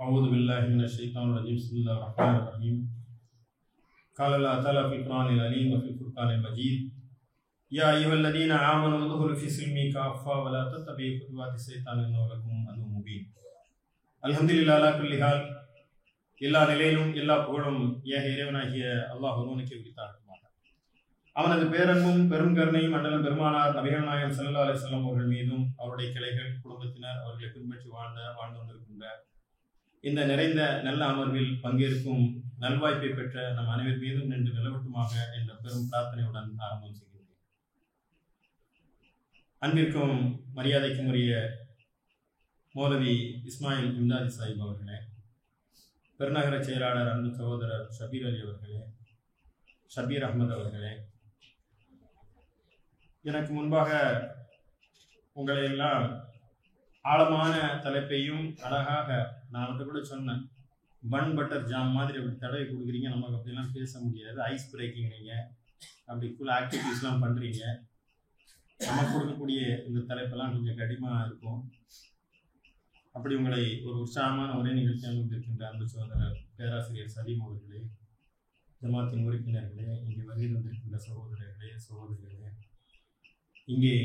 أعوذ بالله من الشيطان الرجيم بسم الله الرحمن الرحيم قال الله تعالى في القرآن العليم وفي الفرقان المجيد يا أيها الذين آمنوا ادخلوا في السلم كافة ولا تتبعوا خطوات الشيطان إنه لكم عدو مبين. அல்ஹம்துலில்லாஹ் அலா குல்லி ஹால். எல்லா நிலையிலும் எல்லா புகழும் ஏக இறைவனாகிய அல்லாஹ் ஒருவனுக்கே உரித்தாகட்டுமாக. அவனது பேரன்பும் பெரும் கருணையும் மண்டலம் பெருமானார் நபிகள் நாயகம் ஸல்லல்லாஹு அலைஹி வஸல்லம் அவர்கள் மீதும் அவருடைய கிளைகள் குடும்பத்தினர் அவர்களை பின்பற்றி வாழ்ந்து வந்திருக்கின்ற இந்த நிறைந்த நல்ல அமர்வில் பங்கேற்கும் நல்வாய்ப்பை பெற்ற நம் அனைவர் மீதும் நின்று நிலவட்டுமாக என்ற பெரும் பிரார்த்தனையுடன் ஆரம்பம் செய்கிறேன். அன்பிற்கும் மரியாதைக்கும் உரிய மௌலவி இஸ்மாயில் இம்தாதி சாஹிப் அவர்களே, பெருநகர செயலாளர் அன்பு சகோதரர் ஷபீர் அலி அவர்களே, ஷபீர் அஹமது அவர்களே, எனக்கு முன்பாக உங்களை எல்லாம் ஆழமான தலைப்பையும் அழகாக நான் வந்து கூட சொன்னேன், பன் பட்டர் ஜாம் மாதிரி அப்படி தடவை கொடுக்குறீங்க, நமக்கு அப்படிலாம் பேச முடியாது, ஐஸ் பிரேக்கிங்கிறீங்க, அப்படி ஃபுல் ஆக்டிவிட்டீஸ்லாம் பண்ணுறீங்க, நமக்கு கொடுக்கக்கூடிய இந்த தலைப்பெல்லாம் கொஞ்சம் கடினமாக இருக்கும். அப்படி உங்களை ஒரு உற்சாகமான ஒரே நிகழ்ச்சி அனுப்பியிருக்கின்ற அன்பு சகோதரர் பேராசிரியர் சலீம் அவர்களே, ஜமாத்தின் உறுப்பினர்களே, இங்கே வருகை வந்திருக்கின்ற சகோதரிகளே, இங்கே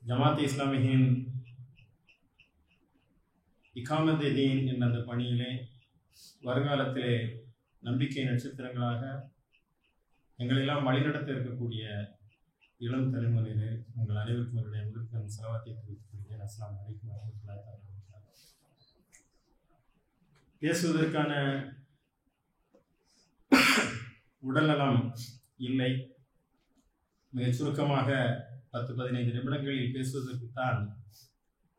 ஜமாத் இஸ்லாமியின் இகாமத் தீன் என்ற அந்த பணியிலே வருங்காலத்திலே நம்பிக்கை நட்சத்திரங்களாக எங்களெல்லாம் வழிநடத்த இருக்கக்கூடிய இளம் தலைமுறையிலே உங்கள் அனைவருக்கும் என்னுடைய முதற்கண் செலவாத்தை தெரிவித்துக் அஸ்ஸலாமு அலைக்கும் வரஹ்மத்துல்லாஹி வபரகாத்துஹு. பேசுவதற்கான உடல்நலம் இல்லை. மிக சுருக்கமாக 10-15 நிமிடங்களில் பேசுவதற்குத்தான்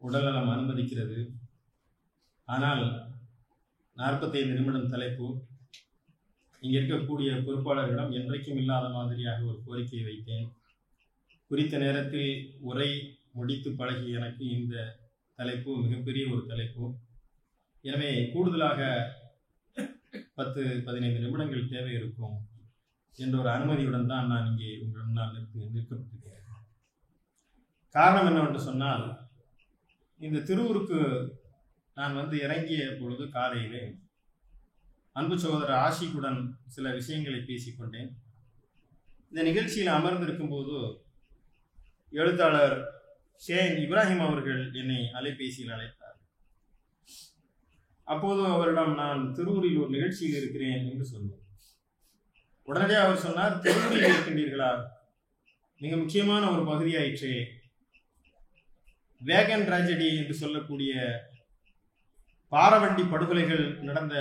உடல்நலம் அனுமதிக்கிறது. ஆனால் 45 நிமிடம் தலைப்பு. இங்கே இருக்கக்கூடிய பொறுப்பாளர்களிடம் என்றைக்கும் இல்லாத மாதிரியாக ஒரு கோரிக்கையை வைத்தேன். குறித்த நேரத்தில் உரை முடித்து பழகி எனக்கு இந்த தலைப்பு மிகப்பெரிய ஒரு தலைப்பு. எனவே கூடுதலாக 10-15 நிமிடங்கள் தேவை இருக்கும் என்ற ஒரு அனுமதியுடன் தான் நான் இங்கே உங்கள் முன்னால் நிற்கப்பட்டிருக்கிறேன். காரணம் என்னவென்று சொன்னால், இந்த திருவூருக்கு நான் வந்து இறங்கிய பொழுது காலையிலே அன்பு சகோதரர் ஆஷிக்குடன் சில விஷயங்களை பேசிக்கொண்டேன். இந்த நிகழ்ச்சியில் அமர்ந்திருக்கும் போது எழுத்தாளர் ஷேன் இப்ராஹிம் அவர்கள் என்னை அலைபேசியில் அழைத்தார். அப்போது அவரிடம் நான் திருவூரில் ஒரு நிகழ்ச்சியில் இருக்கிறேன் என்று சொன்னேன். உடனடியாக அவர் சொன்னார், திருவூரில் இருக்கின்றீர்களா? மிக முக்கியமான ஒரு பகுதியாயிற்றே, வேகன் டிராஜடி என்று சொல்லக்கூடிய பாரவண்டி படுகொலைகள் நடந்த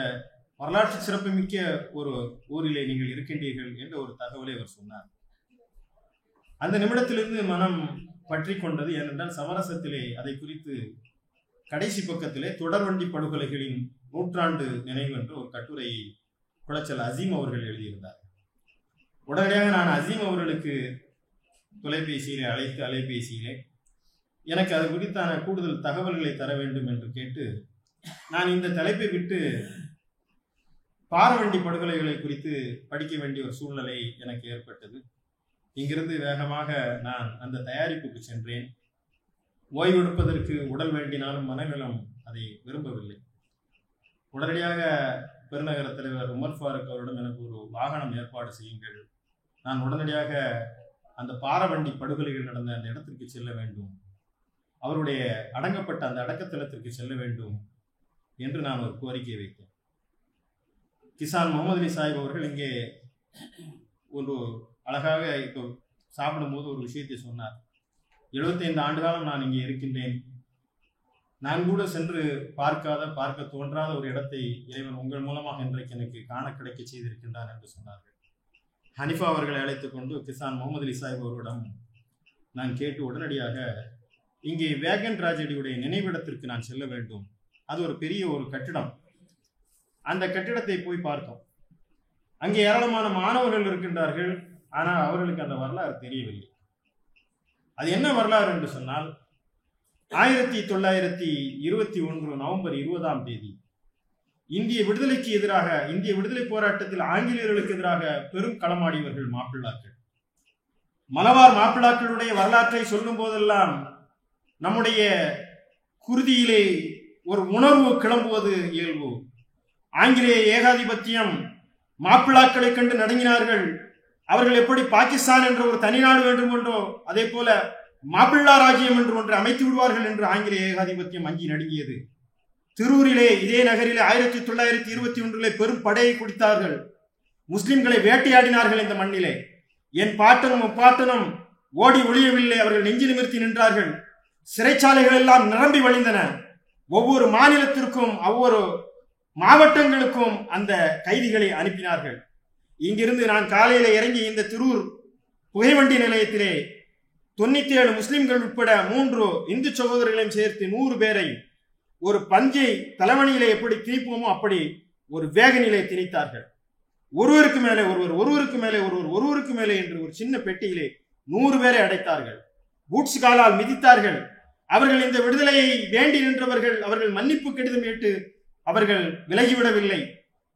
வரலாற்று சிறப்புமிக்க ஒரு ஊரிலே நீங்கள் இருக்கின்றீர்கள் என்ற ஒரு தகவலை அவர் சொன்னார். அந்த நிமிடத்திலிருந்து மனம் பற்றி கொண்டது. ஏனென்றால் சமரசத்திலே அதை குறித்து கடைசி பக்கத்திலே தொடர்வண்டி படுகொலைகளின் 100 நினைவு என்ற ஒரு கட்டுரையை குளச்சல் அசீம் அவர்கள் எழுதியிருந்தார். உடனடியாக நான் அசீம் அவர்களுக்கு தொலைபேசியிலே அலைபேசியிலே எனக்கு அது குறித்தான கூடுதல் தகவல்களை தர வேண்டும் என்று கேட்டு, நான் இந்த தலைப்பை விட்டு பாரவண்டி படுகொலைகளை குறித்து படிக்க வேண்டிய ஒரு சூழ்நிலை எனக்கு ஏற்பட்டது. இங்கிருந்து வேகமாக நான் அந்த தயாரிப்புக்கு சென்றேன். ஓய்வெடுப்பதற்கு உடல் வேண்டினாலும் மனநலம் அதை விரும்பவில்லை. உடனடியாக பெருநகர தலைவர் உமர் ஃபாரூக் அவரிடம் எனக்கு ஒரு வாகனம் ஏற்பாடு செய்யுங்கள், நான் உடனடியாக அந்த பாரவண்டி படுகொலைகள் நடந்த அந்த இடத்திற்கு செல்ல வேண்டும், அவருடைய அடங்கப்பட்ட அந்த அடக்கத்தலத்திற்கு செல்ல வேண்டும் என்று நான் ஒரு கோரிக்கை வைத்தேன். கிசான் முகமது அலி சாஹிப் அவர்கள் இங்கே ஒரு அழகாக இப்போ சாப்பிடும்போது ஒரு விஷயத்தை சொன்னார். 75 ஆண்டு காலம் நான் இங்கே இருக்கின்றேன், நான் கூட சென்று பார்க்க தோன்றாத ஒரு இடத்தை இறைவன் உங்கள் மூலமாக இன்றைக்கு எனக்கு காண கிடைக்க செய்திருக்கின்றார் என்று சொன்னார்கள். ஹனிஃபா அவர்களை அழைத்துக் கொண்டு கிசான் முகமது அலி சாஹிப் அவர்களிடம் நான் கேட்டு, உடனடியாக இங்கே வேகன் டிராஜடியுடைய நினைவிடத்திற்கு நான் செல்ல வேண்டும். அது ஒரு பெரிய ஒரு கட்டிடம். அந்த கட்டிடத்தை போய் பார்த்தோம். அங்கே ஏராளமான மாணவர்கள் இருக்கின்றார்கள். ஆனால் அவர்களுக்கு அந்த வரலாறு தெரியவில்லை. அது என்ன வரலாறு என்று சொன்னால், 1921 நவம்பர் 20 இந்திய விடுதலைக்கு எதிராக, இந்திய விடுதலை போராட்டத்தில் ஆங்கிலேயர்களுக்கு எதிராக பெரும் களமாடியவர்கள் மாப்பிள்ளாக்கள். மலபார் மாப்பிள்ளாக்களுடைய வரலாற்றை சொல்லும் போதெல்லாம் நம்முடைய குருதியிலே ஒரு உணர்வு கிளம்புவது இயல்பு. ஆங்கிலேய ஏகாதிபத்தியம் மாப்பிளாக்களை கண்டு நடுங்கினார்கள். அவர்கள் எப்படி பாகிஸ்தான் என்ற ஒரு தனிநாடு வேண்டும் என்றோ அதே போல மாப்பிள்ளா ராஜ்யம் என்று ஒன்று அமைத்து விடுவார்கள் என்று ஆங்கிலேய ஏகாதிபத்தியம் அஞ்சி நடுங்கியது. திருவூரிலே, இதே நகரிலே 1921 பெரும் படையை குடித்தார்கள். முஸ்லிம்களை வேட்டையாடினார்கள். இந்த மண்ணிலே என் பாட்டனும் முப்பாட்டனும் ஓடி ஒளியவில்லை. அவர்கள் நெஞ்சு நிமிர்த்தி நின்றார்கள். சிறைச்சாலைகள் எல்லாம் நிரம்பி வழிந்தன. ஒவ்வொரு மாநிலத்திற்கும் ஒவ்வொரு மாவட்டங்களுக்கும் அந்த கைதிகளை அனுப்பினார்கள். இங்கிருந்து நான் காலையில இறங்கி இந்த திருவூர் புகைவண்டி நிலையத்திலே 97 முஸ்லிம்கள் உட்பட 3 இந்து சகோதரர்களையும் சேர்த்து 100 பேரை ஒரு பஞ்சை தலைவணியிலே எப்படி திணிப்போமோ அப்படி ஒரு வேகனிலே திணித்தார்கள். ஒருவருக்கு மேலே ஒருவர், ஒருவருக்கு மேலே ஒருவர், ஒருவருக்கு மேலே என்று ஒரு சின்ன பெட்டியிலே 100 பேரை அடைத்தார்கள். பூட்ஸ் காலால் மிதித்தார்கள். அவர்கள் இந்த விடுதலையை வேண்டி நின்றவர்கள். அவர்கள் மன்னிப்பு கடிதம் கேட்டு அவர்கள் விலகிவிடவில்லை.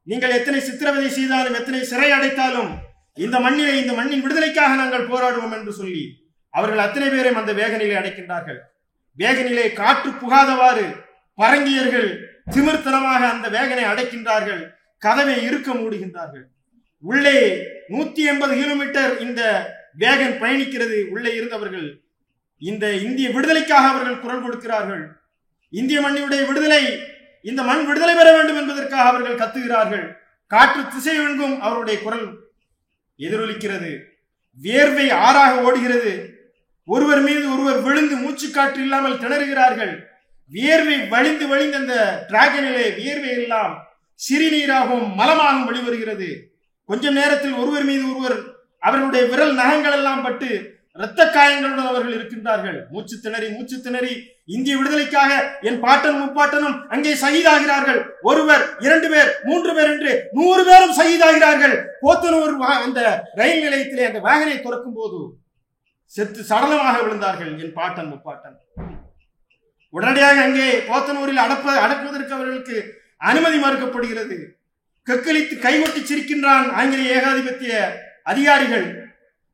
நீங்கள் எத்தனை சித்திரவதை செய்தாலும், எத்தனை சிறை அடைத்தாலும் இந்த மண்ணிலே, இந்த மண்ணின் விடுதலைக்காக நாங்கள் போராடுவோம் என்று சொல்லி அவர்கள் அத்தனை பேரையும் அந்த வேகனிலே அடைக்கின்றார்கள். வேகனிலே காற்று புகாதவாறு பரங்கியர்கள் திமிர்த்தனமாக அந்த வேகனை அடைக்கின்றார்கள். கதவை இருக்க மூடுகின்றார்கள். உள்ளே 180 கிலோமீட்டர் இந்த வேகன் பயணிக்கிறது. உள்ளே இருந்தவர்கள் இந்த இந்திய விடுதலைக்காக அவர்கள் குரல் கொடுக்கிறார்கள். இந்திய மண்ணினுடைய விடுதலை, இந்த மண் விடுதலை பெற வேண்டும் என்பதற்காக அவர்கள் கத்துகிறார்கள். காற்று திசை எங்கும் அவருடைய குரல் எதிரொலிக்கிறது. வியர்வை ஆறாக ஓடுகிறது. ஒருவர் மீது ஒருவர் விழுந்து மூச்சு காற்று இல்லாமல் திணறுகிறார்கள். வியர்வை வழிந்து வழிந்து அந்த டிராகனிலே வியர்வை எல்லாம் சிறுநீராகவும் மலமாகவும் வெளிவருகிறது. கொஞ்ச நேரத்தில் ஒருவர் மீது ஒருவர் அவர்களுடைய விரல் நகங்கள் எல்லாம் பட்டு இரத்த காயங்களுடன் அவர்கள் இருக்கின்றார்கள். மூச்சு திணறி இந்திய விடுதலைக்காக என் பாட்டன் முப்பாட்டனும் அங்கே சகிதாகிறார்கள். ஒருவர், 2 பேர், 3 பேர் என்று 100 பேரும் சகிதாகிறார்கள். போத்தனூர் அந்த ரயில் நிலையத்திலே அந்த வேகனை துறக்கும் போது செத்து சடலமாக விழுந்தார்கள் என் பாட்டன் முப்பாட்டன். உடனடியாக அங்கே போத்தனூரில் அடக்குவதற்கு அவர்களுக்கு அனுமதி மறுக்கப்படுகிறது. கக்களித்து கைகொட்டி சிரிக்கின்றான் ஆங்கிலேய ஏகாதிபத்திய அதிகாரிகள்.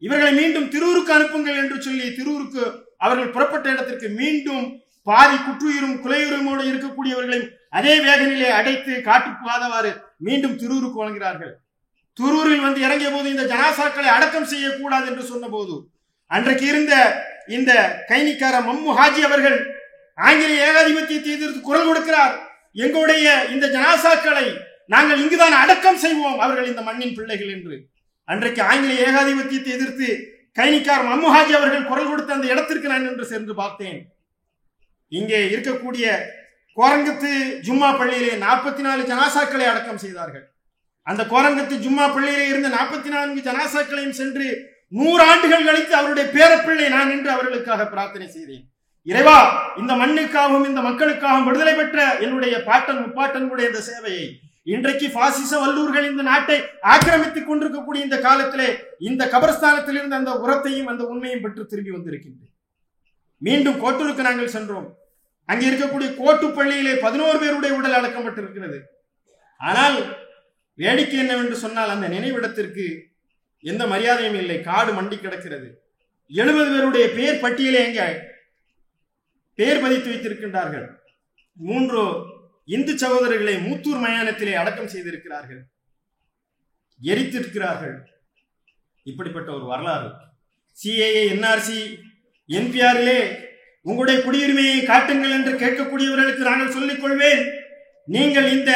இவர்களை மீண்டும் திருவூருக்கு அனுப்புங்கள் என்று சொல்லி திருவூருக்கு அவர்கள் புறப்பட்ட இடத்திற்கு மீண்டும் பாதி குற்றுயிரும் குலையுரிமோடு இருக்கக்கூடியவர்களையும் அதே வேகனிலே அடைத்து காட்டு போகாதவாறு மீண்டும் திருவூருக்கு வழங்குகிறார்கள். திருவூரில் வந்து இறங்கிய போது இந்த ஜனாசாக்களை அடக்கம் செய்யக்கூடாது என்று சொன்ன போது அன்றைக்கு இருந்த இந்த கைனிக்கார மம்மு ஹாஜி அவர்கள் ஆங்கிலேய ஏகாதிபத்தியத்தை எதிர்த்து குரல் கொடுக்கிறார். எங்களுடைய இந்த ஜனாசாக்களை நாங்கள் இங்குதான் அடக்கம் செய்வோம், அவர்கள் இந்த மண்ணின் பிள்ளைகள் என்று. அன்றைக்கு ஆங்கிலேய ஏகாதிபத்தியத்தை எதிர்த்து கைனிக்கார் மம்மு ஹாஜி அவர்கள் குரல் கொடுத்த அந்த இடத்திற்கு நான் என்று சென்று பார்த்தேன். இங்கே இருக்கக்கூடிய கோரங்கத்து ஜும்மா பள்ளியிலே 44 ஜனாசாக்களை அடக்கம் செய்தார்கள். அந்த கோரங்கத்து ஜும்மா பள்ளியிலே இருந்த 44 ஜனாசாக்களையும் சென்று 100 ஆண்டுகள் கழித்து அவருடைய பேரப்பிள்ளை நான் என்று அவர்களுக்காக பிரார்த்தனை செய்தேன். இறைவா, இந்த மண்ணுக்காகவும் இந்த மக்களுக்காகவும் விடுதலை பெற்ற என்னுடைய பாட்டன் முப்பாட்டனுடைய இந்த சேவையை இன்றைக்கு பாசிச வல்லூர்கள் இந்த நாட்டை ஆக்கிரமித்துக் கொண்டிருக்கக்கூடிய இந்த காலத்திலே இந்த கபரஸ்தானத்தில் இருந்த அந்த உரத்தையும் அந்த உண்மையும் பெற்று திரும்பி வந்திருக்கின்றேன். மீண்டும் கோட்டூருக்கு நாங்கள் சென்றோம். அங்கே இருக்கக்கூடிய கோட்டு பள்ளியிலே 11 பேருடைய உடல் அடக்கப்பட்டிருக்கிறது. ஆனால் வேடிக்கை என்னவென்று சொன்னால் அந்த நினைவிடத்திற்கு எந்த மரியாதையும் இல்லை. காடு மண்டி கிடக்கிறது. 70 பேருடைய பெயர் பட்டியலை எங்க பெயர் பதித்து வைத்திருக்கின்றார்கள். 3 இந்து சகோதரர்களை மூத்தூர் மயானத்திலே அடக்கம் செய்திருக்கிறார்கள், எரித்திருக்கிறார்கள். இப்படிப்பட்ட ஒரு வரலாறு. சிஏஏ, என்ஆர்சி, என்பிஆரிலே உங்களுடைய குடியுரிமையை காட்டுங்கள் என்று கேட்கக்கூடியவர்களுக்கு நாங்கள் சொல்லிக் கொள்வேன். நீங்கள் இந்த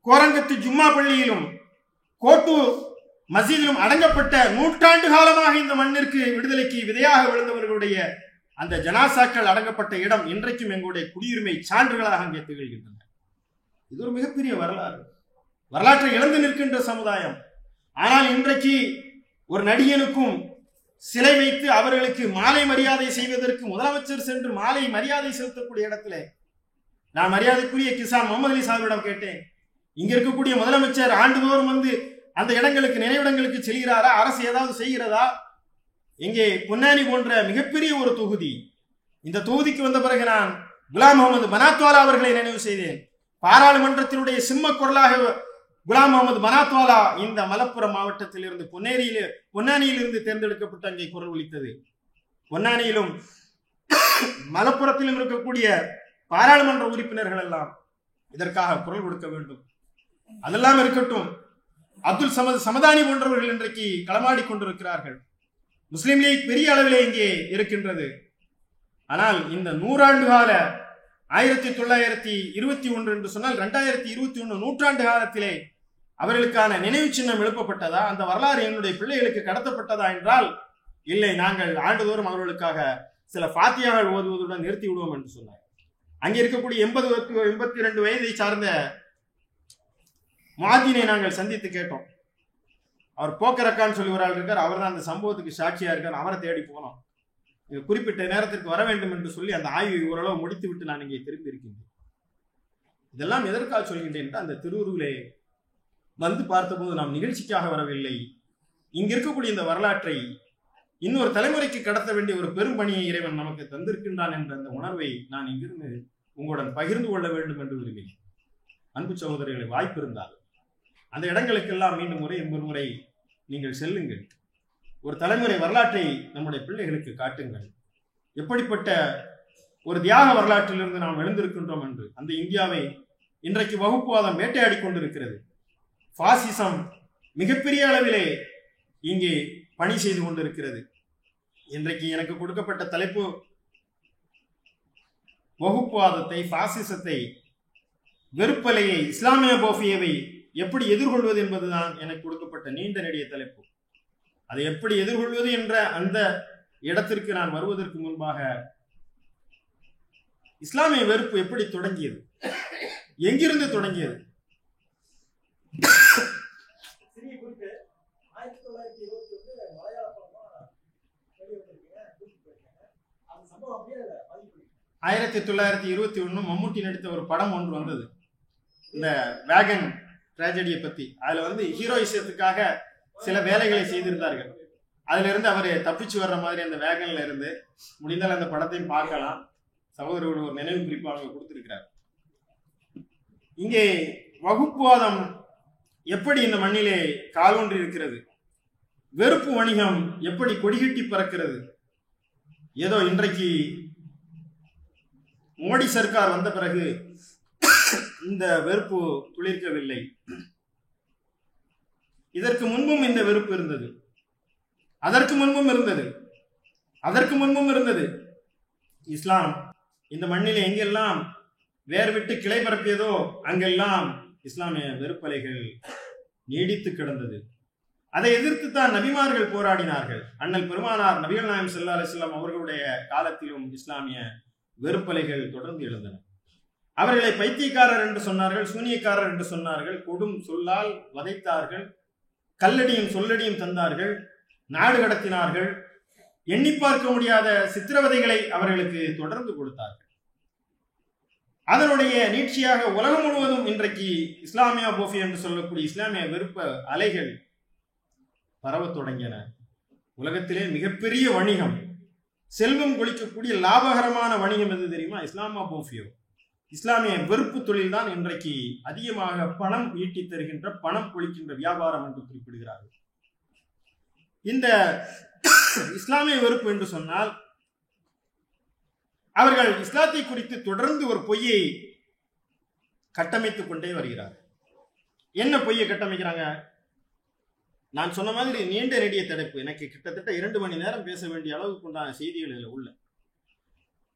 கோரங்கத்து ஜும்மா பள்ளியிலும் கோட்டு மசீதிலும் அடங்கப்பட்ட 100 ஆண்டு காலமாக இந்த மண்ணிற்கு விடுதலைக்கு விதையாக விழுந்தவர்களுடைய அந்த ஜனாசாக்கள் அடங்கப்பட்ட இடம் இன்றைக்கும் எங்களுடைய குடியுரிமை சான்றுகளாக அங்கே திகழ்கின்றன. இது ஒரு மிகப்பெரிய வரலாறு. வரலாற்றை இழந்து நிற்கின்ற சமுதாயம். ஆனால் இன்றைக்கு ஒரு நடிகனுக்கும் சிலை வைத்து அவர்களுக்கு மாலை மரியாதை செய்வதற்கு முதலமைச்சர் சென்று மாலை மரியாதை செலுத்தக்கூடிய இடத்துல நான் மரியாதைக்குரிய கிசான் முகமது அலி சாஹிபிடம் கேட்டேன், இங்க இருக்கக்கூடிய முதலமைச்சர் ஆண்டுதோறும் வந்து அந்த இடங்களுக்கு நினைவிடங்களுக்கு செல்கிறாரா? அரசு ஏதாவது செய்கிறதா? இங்கே பொன்னானி போன்ற மிகப்பெரிய ஒரு தொகுதி. இந்த தொகுதிக்கு வந்த பிறகு நான் குலாம் முகமது பனாத்வாலா அவர்களை நினைவு செய்தேன். பாராளுமன்றத்தினுடைய சிம்ம குரலாக குலாம் முகமது பனாத்வாலா இந்த மலப்புரம் மாவட்டத்தில் இருந்து பொன்னானியில் இருந்து தேர்ந்தெடுக்கப்பட்டு அங்கே குரல் ஒலித்தது. பொன்னானியிலும் மலப்புரத்திலும் இருக்கக்கூடிய பாராளுமன்ற உறுப்பினர்கள் எல்லாம் இதற்காக குரல் கொடுக்க வேண்டும். அதெல்லாம் இருக்கட்டும், அப்துல் சமதானி போன்றவர்கள் இன்றைக்கு களமாடி கொண்டிருக்கிறார்கள். முஸ்லிம் லீக் பெரிய அளவிலே இங்கே இருக்கின்றது. ஆனால் இந்த 100 ஆண்டு கால 1921 என்று சொன்னால் 2021 நூற்றாண்டு காலத்திலே அவர்களுக்கான நினைவு சின்னம் எழுப்பப்பட்டதா? அந்த வரலாறு என்னுடைய பிள்ளைகளுக்கு கடத்தப்பட்டதா என்றால் இல்லை, நாங்கள் ஆண்டுதோறும் அவர்களுக்காக சில ஃபாத்தியாக்கள் ஓதுவதுடன் நிறுத்தி விடுவோம் என்று சொன்னார். அங்கே இருக்கக்கூடிய 82 வயதை சார்ந்த மாதினை நாங்கள் சந்தித்து கேட்டோம். அவர் போக்கரக்கான்னு சொல்லி ஒரு ஆள் இருக்கார், அவர் தான் அந்த சம்பவத்துக்கு சாட்சியா இருக்கார். அவரை தேடி போனோம். குறிப்பிட்ட நேரத்திற்கு வர வேண்டும் என்று சொல்லி அந்த ஆய்வை ஓரளவு முடித்து விட்டு நான் இங்கே திரும்பி இருக்கின்றேன். இதெல்லாம் எதற்காக சொல்கின்றேன்? அந்த திருவுருவிலே வந்து பார்த்தபோது நாம் நிகழ்ச்சிக்காக வரவில்லை. இங்க இருக்கக்கூடிய இந்த வரலாற்றை இன்னொரு தலைமுறைக்கு கடத்த வேண்டிய ஒரு பெரும் பணியை இறைவன் நமக்கு தந்திருக்கின்றான் என்ற அந்த உணர்வை நான் இங்கிருந்து உங்களுடன் பகிர்ந்து கொள்ள வேண்டும் என்று விரும்பினேன். அன்பு சகோதரர்களை, வாய்ப்பு இருந்தால் அந்த இடங்களுக்கெல்லாம் மீண்டும் ஒரு முறை நீங்கள் செல்லுங்கள். ஒரு தலைமுறை வரலாற்றை நம்முடைய பிள்ளைகளுக்கு காட்டுங்கள். எப்படிப்பட்ட ஒரு தியாக வரலாற்றிலிருந்து நாம் எழுந்திருக்கின்றோம் என்று. அந்த இந்தியாவை இன்றைக்கு வகுப்புவாதம் வேட்டையாடி கொண்டிருக்கிறது. பாசிசம் மிகப்பெரிய அளவிலே இங்கே பணி செய்து கொண்டிருக்கிறது. இன்றைக்கு எனக்கு கொடுக்கப்பட்ட தலைப்பு வகுப்புவாதத்தை, பாசிசத்தை, வெறுப்பலையை, இஸ்லாமிய போஃபியாவை எப்படி எதிர்கொள்வது என்பதுதான் எனக்கு கொடுக்கப்பட்ட நீண்ட நெடிய தலைப்பு. அதை எப்படி எதிர்கொள்வது என்ற அந்த இடத்திற்கு நான் வருவதற்கு முன்பாக இஸ்லாமிய வெறுப்பு எப்படி தொடங்கியது, எங்கிருந்து தொடங்கியது? சிறிய குறிப்பு 1921 மலையாள படம் வெளிவந்திருக்கீங்க. அந்த சம்பவம் அப்படியே பதிவு 1921 மம்முட்டி நடித்த ஒரு படம் ஒன்று வந்தது, இந்த வேகன் டிராஜடியை பத்தி. அதுல ஹீரோயிசத்துக்காக சில வேலைகளை செய்திருந்தார்கள். அதுல இருந்து அவர் தப்பிச்சு வர்ற மாதிரி அந்த வேகன்ல இருந்து முடிந்தால் அந்த படத்தையும் பார்க்கலாம். சகோதரர்கள் ஒரு நினைவு குறிப்பு அவங்க கொடுத்திருக்கிறார். இங்கே வகுப்புவாதம் எப்படி இந்த மண்ணிலே காலூன்றி இருக்கிறது, வெறுப்பு வணிகம் எப்படி கொடிகட்டி பறக்கிறது. ஏதோ இன்றைக்கு மோடி சர்க்கார் வந்த பிறகு இந்த வெறுப்பு துளிர்க்கவில்லை. இதற்கு முன்பும் இந்த வெறுப்பு இருந்தது, அதற்கு முன்பும் இருந்தது. இஸ்லாம் இந்த மண்ணிலே எங்கெல்லாம் வேர் விட்டு கிளை பரப்பியதோ அங்கெல்லாம் இஸ்லாமிய வெறுப்பலைகள் நீடித்து கிடந்தது. அதை எதிர்த்து தான் நபிமார்கள் போராடினார்கள். அண்ணல் பெருமானார் நபிகள் நாயகம் ஸல்லல்லாஹு அலைஹி வஸல்லம் அவர்களுடைய காலத்திலும் இஸ்லாமிய வெறுப்பலைகள் தொடர்ந்து எழுந்தன. அவர்களை பைத்தியக்காரர் என்று சொன்னார்கள், சூனியக்காரர் என்று சொன்னார்கள், கொடும் சொல்லால் வதைத்தார்கள், கல்லடியும் சொல்லடியும் தந்தார்கள், நாடு கடத்தினார்கள், எண்ணி பார்க்க முடியாத சித்திரவதைகளை அவர்களுக்கு தொடர்ந்து கொடுத்தார்கள். அதனுடைய நீட்சியாக உலகம் முழுவதும் இன்றைக்கு இஸ்லாமியா போஃபி என்று சொல்லக்கூடிய இஸ்லாமிய வெறுப்ப அலைகள் பரவத் தொடங்கின. உலகத்திலே மிகப்பெரிய வணிகம், செல்வம் கொளிக்கக்கூடிய லாபகரமான வணிகம் எது தெரியுமா? இஸ்லாமா போஃபியோ, இஸ்லாமிய வெறுப்பு தொழில் தான் இன்றைக்கு அதிகமாக பணம் ஈட்டி தருகின்ற, பணம் கொளிக்கின்ற வியாபாரம் என்று குறிப்பிடுகிறார்கள். இந்த இஸ்லாமிய வெறுப்பு என்று சொன்னால் அவர்கள் இஸ்லாத்தை குறித்து தொடர்ந்து ஒரு பொய்யை கட்டமைத்துக் கொண்டே வருகிறார்கள். என்ன பொய்யை கட்டமைக்கிறாங்க? நான் சொன்ன மாதிரி நீண்ட நெடிய தடைப்பு, எனக்கு கிட்டத்தட்ட 2 மணி நேரம் பேச வேண்டிய அளவுக்கு உண்டான செய்திகள் இதில் உள்ள.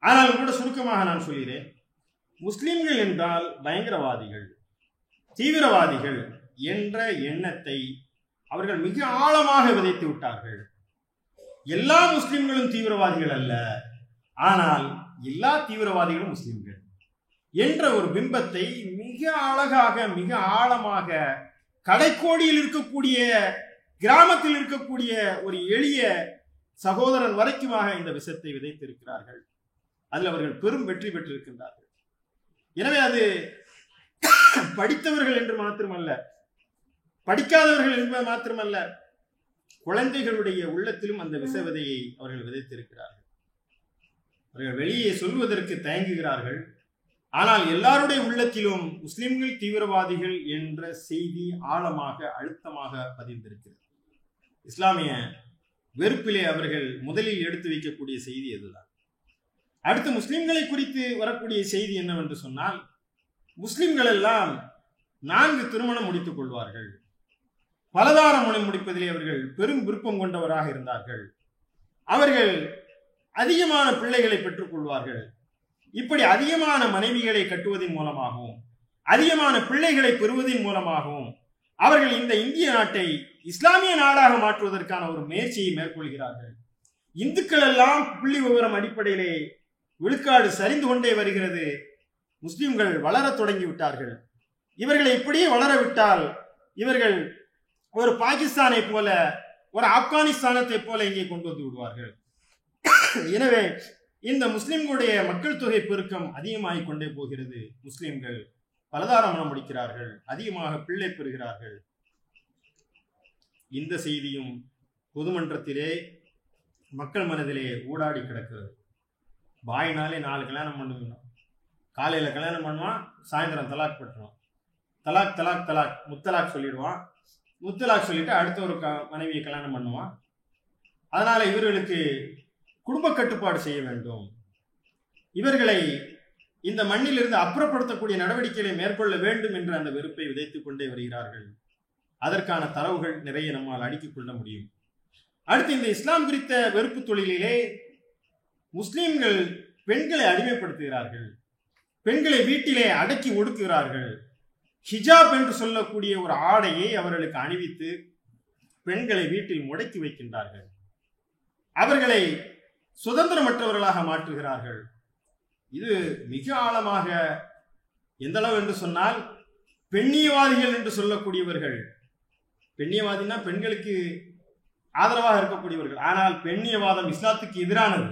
ஆனாலும் கூட சுருக்கமாக நான் சொல்கிறேன். முஸ்லிம்கள் என்றால் பயங்கரவாதிகள், தீவிரவாதிகள் என்ற எண்ணத்தை அவர்கள் மிக ஆழமாக விதைத்து விட்டார்கள். எல்லா முஸ்லிம்களும் தீவிரவாதிகள் அல்ல, ஆனால் எல்லா தீவிரவாதிகளும் முஸ்லிம்கள் என்ற ஒரு பிம்பத்தை மிக அழகாக, மிக ஆழமாக, கடைக்கோடியில் இருக்கக்கூடிய, கிராமத்தில் இருக்கக்கூடிய ஒரு எளிய சகோதரன் வரைக்குமாக இந்த விஷத்தை விதைத்திருக்கிறார்கள். அதில் அவர்கள் பெரும் வெற்றி பெற்றிருக்கின்றார்கள். எனவே அது படித்தவர்கள் என்று மாத்திரமல்ல, படிக்காதவர்கள் என்பது மாத்திரமல்ல, குழந்தைகளுடைய உள்ளத்திலும் அந்த விஷ விதையை அவர்கள் விதைத்திருக்கிறார்கள். அவர்கள் வெளியே சொல்வதற்கு தயங்குகிறார்கள். ஆனால் எல்லாருடைய உள்ளத்திலும் முஸ்லிம்கள் தீவிரவாதிகள் என்ற செய்தி ஆழமாக, அழுத்தமாக பதிந்திருக்கிறது. இஸ்லாமிய வெறுப்பிலே அவர்கள் முதலில் எடுத்து வைக்கக்கூடிய செய்தி அதுதான். அடுத்து முஸ்லிம்களை குறித்து வரக்கூடிய செய்தி என்னவென்று சொன்னால், முஸ்லிம்கள் எல்லாம் 4 திருமணம் முடித்துக் கொள்வார்கள். பலதார முறை முடிப்பதிலே அவர்கள் பெரும் விருப்பம் கொண்டவராக இருந்தார்கள். அவர்கள் அதிகமான பிள்ளைகளை பெற்றுக் கொள்வார்கள். இப்படி அதிகமான மனைவிகளை கட்டுவதன் மூலமாகவும் அதிகமான பிள்ளைகளை பெறுவதன் மூலமாகவும் அவர்கள் இந்த இந்திய நாட்டை இஸ்லாமிய நாடாக மாற்றுவதற்கான ஒரு முயற்சியை மேற்கொள்கிறார்கள். இந்துக்கள் எல்லாம் புள்ளி விவரம் அடிப்படையிலே விழுக்காடு சரிந்து கொண்டே வருகிறது. முஸ்லிம்கள் வளர தொடங்கிவிட்டார்கள். இவர்களை இப்படியே வளரவிட்டால் இவர்கள் ஒரு பாகிஸ்தானை போல, ஒரு ஆப்கானிஸ்தானத்தை போல இங்கே கொண்டு வந்து விடுவார்கள். எனவே இந்த முஸ்லிம்களுடைய மக்கள் தொகை பெருக்கம் அதிகமாகிக் கொண்டே போகிறது. முஸ்லிம்கள் பலதார மனம் முடிக்கிறார்கள், அதிகமாக பிள்ளை பெறுகிறார்கள். இந்த செய்தியும் பொதுமன்றத்திலே மக்கள் மனதிலே ஊடாடி கிடக்கிறது. பாயினாலே 4 கல்யாணம் பண்ணுவோம். காலையில் கல்யாணம் பண்ணுவான், சாயந்தரம் தலாக் பட்டுருவான். தலாக் தலாக் தலாக் முத்தலாக் சொல்லிடுவான். முத்தலாக் சொல்லிட்டு அடுத்த ஒரு மனைவியை கல்யாணம் பண்ணுவான். அதனால இவர்களுக்கு குடும்ப கட்டுப்பாடு செய்ய வேண்டும், இவர்களை இந்த மண்ணிலிருந்து அப்புறப்படுத்தக்கூடிய நடவடிக்கைகளை மேற்கொள்ள வேண்டும் என்ற அந்த வெறுப்பை விதைத்துக் கொண்டே வருகிறார்கள். அதற்கான தரவுகள் நிறைய நம்மால் அடுக்கிக் கொள்ள முடியும். அடுத்து இந்த இஸ்லாம் குறித்த வெறுப்பு தொழிலிலே முஸ்லிம்கள் பெண்களை அடிமைப்படுத்துகிறார்கள், பெண்களை வீட்டிலே அடக்கி ஒடுக்குகிறார்கள். ஹிஜாப் என்று சொல்லக்கூடிய ஒரு ஆடையை அவர்களுக்கு அணிவித்து பெண்களை வீட்டில் முடக்கி வைக்கின்றார்கள். அவர்களை சுதந்திரமற்றவர்களாக மாற்றுகிறார்கள். இது மிக ஆழமாக, எந்த அளவு என்று சொன்னால், பெண்ணியவாதிகள் என்று சொல்லக்கூடியவர்கள், பெண்ணியவாதினா பெண்களுக்கு ஆதரவாக இருக்கக்கூடியவர்கள், ஆனால் பெண்ணியவாதம் இஸ்லாத்துக்கு எதிரானது.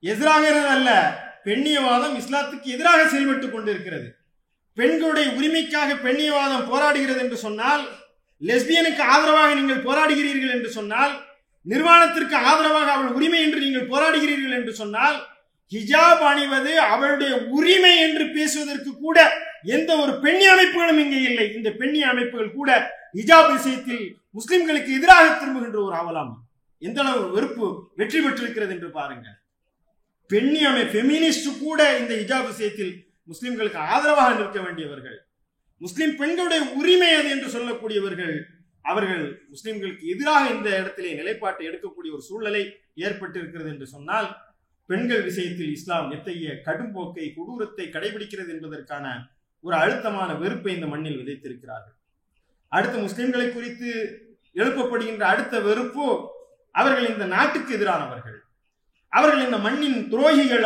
எதிராக அல்ல, பெண்ணியவாதம் இஸ்லாத்துக்கு எதிராக செயல்பட்டுக் கொண்டிருக்கிறது. பெண்களுடைய உரிமைக்காக பெண்ணியவாதம் போராடுகிறது என்று சொன்னால், லெஸ்பியனுக்கு ஆதரவாக நீங்கள் போராடுகிறீர்கள் என்று சொன்னால், நிர்வாணத்திற்கு ஆதரவாக அவள் உரிமை என்று நீங்கள் போராடுகிறீர்கள் என்று சொன்னால், ஹிஜாப் அணிவது அவளுடைய உரிமை என்று பேசுவதற்கு கூட எந்த ஒரு பெண்ணிய அமைப்புகளும் இங்கே இல்லை. இந்த பெண்ணிய அமைப்புகள் கூட ஹிஜாப் விஷயத்தில் முஸ்லிம்களுக்கு எதிராக திரும்புகின்ற ஒரு அவலம். எந்த அளவு வெறுப்பு வெற்றி பெற்றிருக்கிறது என்று பாருங்க. பெண்ணிய ஃபெமினிஸ்ட் கூட இந்த ஹிஜாப் விஷயத்தில் முஸ்லிம்களுக்கு ஆதரவாக நிற்க வேண்டியவர்கள், முஸ்லிம் பெண்களுடைய உரிமை அது என்று சொல்லக்கூடியவர்கள், அவர்கள் முஸ்லிம்களுக்கு எதிராக இந்த இடத்திலே நிலைப்பாட்டை எடுக்கக்கூடிய ஒரு சூழ்நிலை ஏற்பட்டிருக்கிறது என்று சொன்னால், பெண்கள் விஷயத்தில் இஸ்லாம் எத்தகைய கடும்போக்கை, கொடூரத்தை கடைபிடிக்கிறது என்பதற்கான ஒரு அழுத்தமான வெறுப்பை இந்த மண்ணில் விதைத்திருக்கிறார்கள். அடுத்து முஸ்லிம்களை குறித்து எழுப்பப்படுகின்ற அடுத்த வெறுப்பு, அவர்கள் இந்த நாட்டுக்கு எதிரானவர்கள், அவர்கள் இந்த மண்ணின் துரோகிகள்,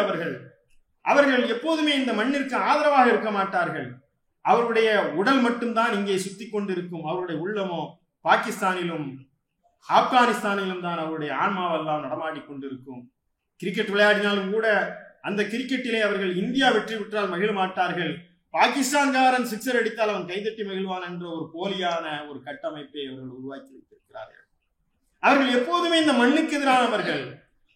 அவர்கள் எப்போதுமே இந்த மண்ணிற்கு ஆதரவாக இருக்க மாட்டார்கள். அவருடைய உடல் மட்டும்தான் இங்கே சுத்தி கொண்டிருக்கும், அவருடைய உள்ளமோ பாகிஸ்தானிலும் ஆப்கானிஸ்தானிலும் தான் அவருடைய ஆன்மாவெல்லாம் நடமாடி கொண்டிருக்கும். கிரிக்கெட் விளையாடினாலும் கூட அந்த கிரிக்கெட்டிலே அவர்கள் இந்தியா வெற்றி பெற்றால் மகிழ மாட்டார்கள், பாகிஸ்தான்காரன் சிக்ஸர் அடித்தால் அவன் கைதட்டி மகிழ்வான் என்ற ஒரு போலியான ஒரு கட்டமைப்பை அவர்கள் உருவாக்கி வைத்திருக்கிறார்கள். அவர்கள் எப்போதுமே இந்த மண்ணுக்கு எதிரானவர்கள்.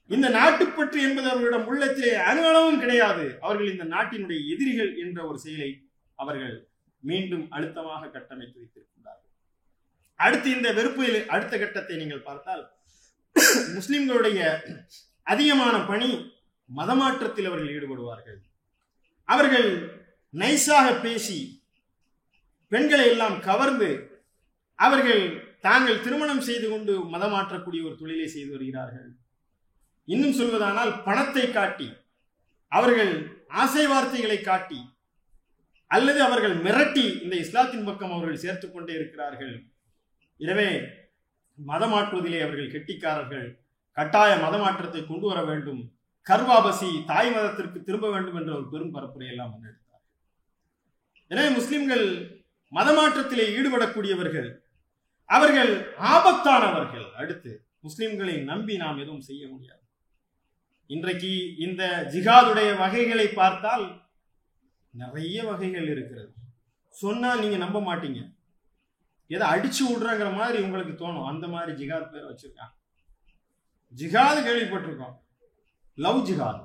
இந்த நாட்டுப்பற்று என்பது அவர்களிடம் உள்ளத்திலே அணுவளவும் கிடையாது. அவர்கள் இந்த நாட்டினுடைய எதிரிகள் என்ற ஒரு செயலை அவர்கள் மீண்டும் அழுத்தமாக கட்டமைத்து வைத்திருக்கிறார்கள். அடுத்து இந்த வெறுப்பில் அடுத்த கட்டத்தை நீங்கள் பார்த்தால், முஸ்லிம்களுடைய அதிகமான பணி மதமாற்றத்தில் அவர்கள் ஈடுபடுவார்கள். அவர்கள் நைஸாக பேசி பெண்களை எல்லாம் கவர்ந்து அவர்கள் தாங்கள் திருமணம் செய்து கொண்டு மதமாற்றக்கூடிய ஒரு தொழிலை செய்து வருகிறார்கள். இன்னும் சொல்வதானால், பணத்தை காட்டி, அவர்கள் ஆசை வார்த்தைகளை காட்டி, அல்லது அவர்கள் மிரட்டி இந்த இஸ்லாத்தின் பக்கம் அவர்கள் சேர்த்துக் கொண்டே இருக்கிறார்கள். எனவே மதமாற்றுவதிலே அவர்கள் கெட்டிக்காரர்கள். கட்டாய மதமாற்றத்தை கொண்டு வர வேண்டும், கர்வாபசி தாய் மதத்திற்கு திரும்ப வேண்டும் என்ற ஒரு பெரும் பரப்புரை எல்லாம் முன்னெடுத்தார்கள். எனவே முஸ்லிம்கள் மதமாற்றத்திலே ஈடுபடக்கூடியவர்கள், அவர்கள் ஆபத்தானவர்கள். அடுத்து முஸ்லிம்களை நம்பி நாம் எதுவும் செய்ய முடியாது. இன்றைக்கு இந்த ஜிஹாதுடைய வகைகளை பார்த்தால் நிறைய வகைகள் இருக்கிறது. சொன்னால் நீங்க நம்ப மாட்டீங்க, ஏதோ அடிச்சு விடுறாங்கிற மாதிரி உங்களுக்கு தோணும். அந்த மாதிரி ஜிஹாத் பேர் வச்சிருக்காங்க. ஜிஹாது கேள்விப்பட்டிருக்கோம், லவ் ஜிஹாத்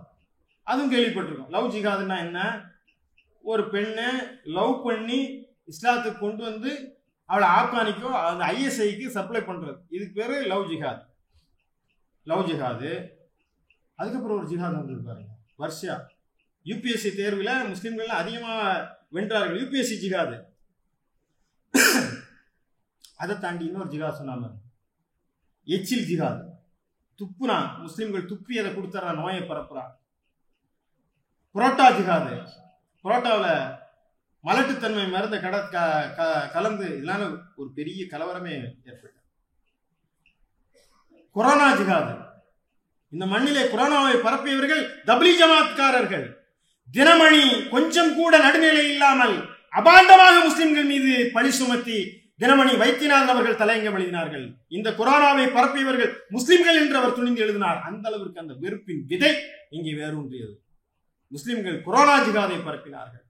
அதுவும் கேள்விப்பட்டிருக்கோம். லவ் ஜிஹாதுன்னா என்ன? ஒரு பெண்ணை லவ் பண்ணி இஸ்லாத்துக்கு கொண்டு வந்து அவளை ஆப்கானிக்கோ அந்த ஐஎஸ்ஐக்கு சப்ளை பண்றது, இதுக்கு பேரு லவ் ஜிஹாது. லவ் ஜிஹாது. அதுக்கப்புறம் ஒரு ஜிஹாத் வந்து பாருங்க, வர்ஷா யூபிஎஸ்சி தேர்வுல முஸ்லிம்கள் அதிகமாக வென்றார்கள், யூபிஎஸ்சி ஜிஹாது. அதை தாண்டி இன்னொரு ஜிஹாத் சொன்னாங்க, எச்சில் ஜிஹாத். துப்புனா முஸ்லிம்கள் துப்பி அதை கொடுத்துற நோயை பரப்புறான். புரோட்டா ஜிஹாது, புரோட்டாவில் மலட்டுத்தன்மை மருந்த கலந்து இதனால ஒரு பெரிய கலவரமே ஏற்பட்டது. கொரோனா ஜிஹாது, இந்த மண்ணிலே கொரோனாவை பரப்பியவர்கள் தப்லீக் ஜமாத்காரர்கள். தினமணி கொஞ்சம் கூட நடுநிலை இல்லாமல் அபாண்டமாக முஸ்லிம்கள் மீது பழி சுமத்தி தினமணி வைத்தியநாதன் அவர்கள் தலையங்கம் எழுதினார்கள். இந்த கொரோனாவை பரப்பியவர்கள் முஸ்லிம்கள் என்று அவர் துணிந்து எழுதினார். அந்த அளவிற்கு அந்த வெறுப்பின் விதை இங்கே வேரூன்றியது. முஸ்லிம்கள் கொரோனா ஜிஹாதை பரப்பினார்கள்.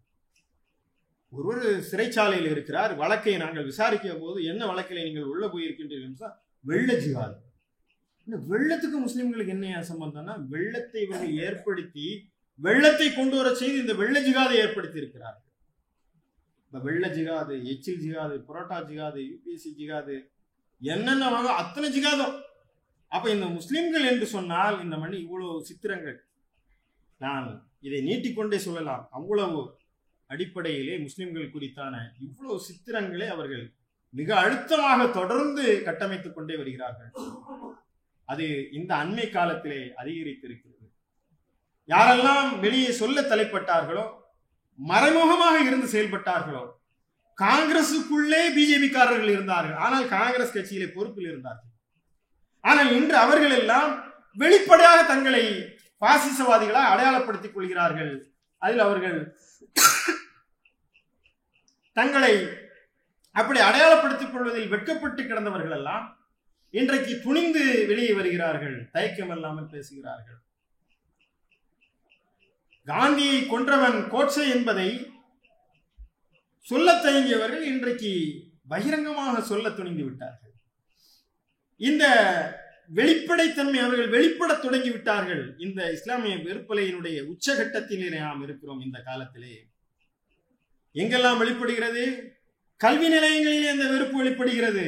ஒருவர் சிறைச்சாலையில் இருக்கிறார். வழக்கை நாங்கள் விசாரிக்க போது, என்ன வழக்கில் நீங்கள் உள்ள போயிருக்கின்றீர்கள்? வெள்ள ஜிஹாது. வெள்ளத்துக்கு முஸ்லிம்களுக்கு என்ன சம்பந்தம்னா, வெள்ளத்தை இவர்கள் ஏற்படுத்தி வெள்ளத்தை கொண்டு வர செய்து இந்த வெள்ள ஜிஹாதை ஏற்படுத்தி இருக்கிறார்கள். இந்த வெள்ள ஜிஹாது, எச்சில் ஜிஹாது, புரோட்டா ஜிஹாது, யூபிஎஸ்சி ஜிஹாது, என்னென்ன அத்தனை ஜிஹாதும். அப்ப இந்த முஸ்லிம்கள் என்று சொன்னால் இந்த மணி இவ்வளவு சித்திரங்கள், நான் இதை நீட்டிக்கொண்டே சொல்லலாம். அவ்வளவு அடிப்படையிலே முஸ்லிம்கள் குறித்தான இவ்வளவு சித்திரங்களை அவர்கள் மிக அழுத்தமாக தொடர்ந்து கட்டமைத்துக் கொண்டே வருகிறார்கள். அது இந்த அண்மை காலத்திலே அதிகரித்திருக்கிறது. யாரெல்லாம் வெளியே சொல்ல தலைப்பட்டார்களோ, மறைமுகமாக இருந்து செயல்பட்டார்களோ, காங்கிரசுக்குள்ளே பிஜேபிக்காரர்கள் இருந்தார்கள், ஆனால் காங்கிரஸ் கட்சியிலே பொறுப்பில் இருந்தார்கள். ஆனால் இன்று அவர்கள் எல்லாம் வெளிப்படையாக தங்களை பாசிசவாதிகளாக அடையாளப்படுத்திக் கொள்கிறார்கள். அதில் அவர்கள் தங்களை அப்படி அடையாளப்படுத்திக் கொள்வதில் வெட்கப்பட்டு கிடந்தவர்கள் எல்லாம் இன்றைக்கு துணிந்து வெளியே வருகிறார்கள், தயக்கம் இல்லாமல் பேசுகிறார்கள். காந்தியை கொன்றவன் கோட்சே என்பதை சொல்ல தயங்கியவர்கள் இன்றைக்கு பகிரங்கமாக சொல்ல துணிந்து விட்டார்கள். இந்த வெளிப்படைத்தன்மை அவர்கள் வெளிப்பட தொடங்கி விட்டார்கள். இந்த இஸ்லாமிய வெறுப்பலையினுடைய உச்சகட்டத்திலே நாம் இருக்கிறோம். இந்த காலத்திலே எங்கெல்லாம் வெளிப்படுகிறது? கல்வி நிலையங்களிலே அந்த வெறுப்பு வெளிப்படுகிறது.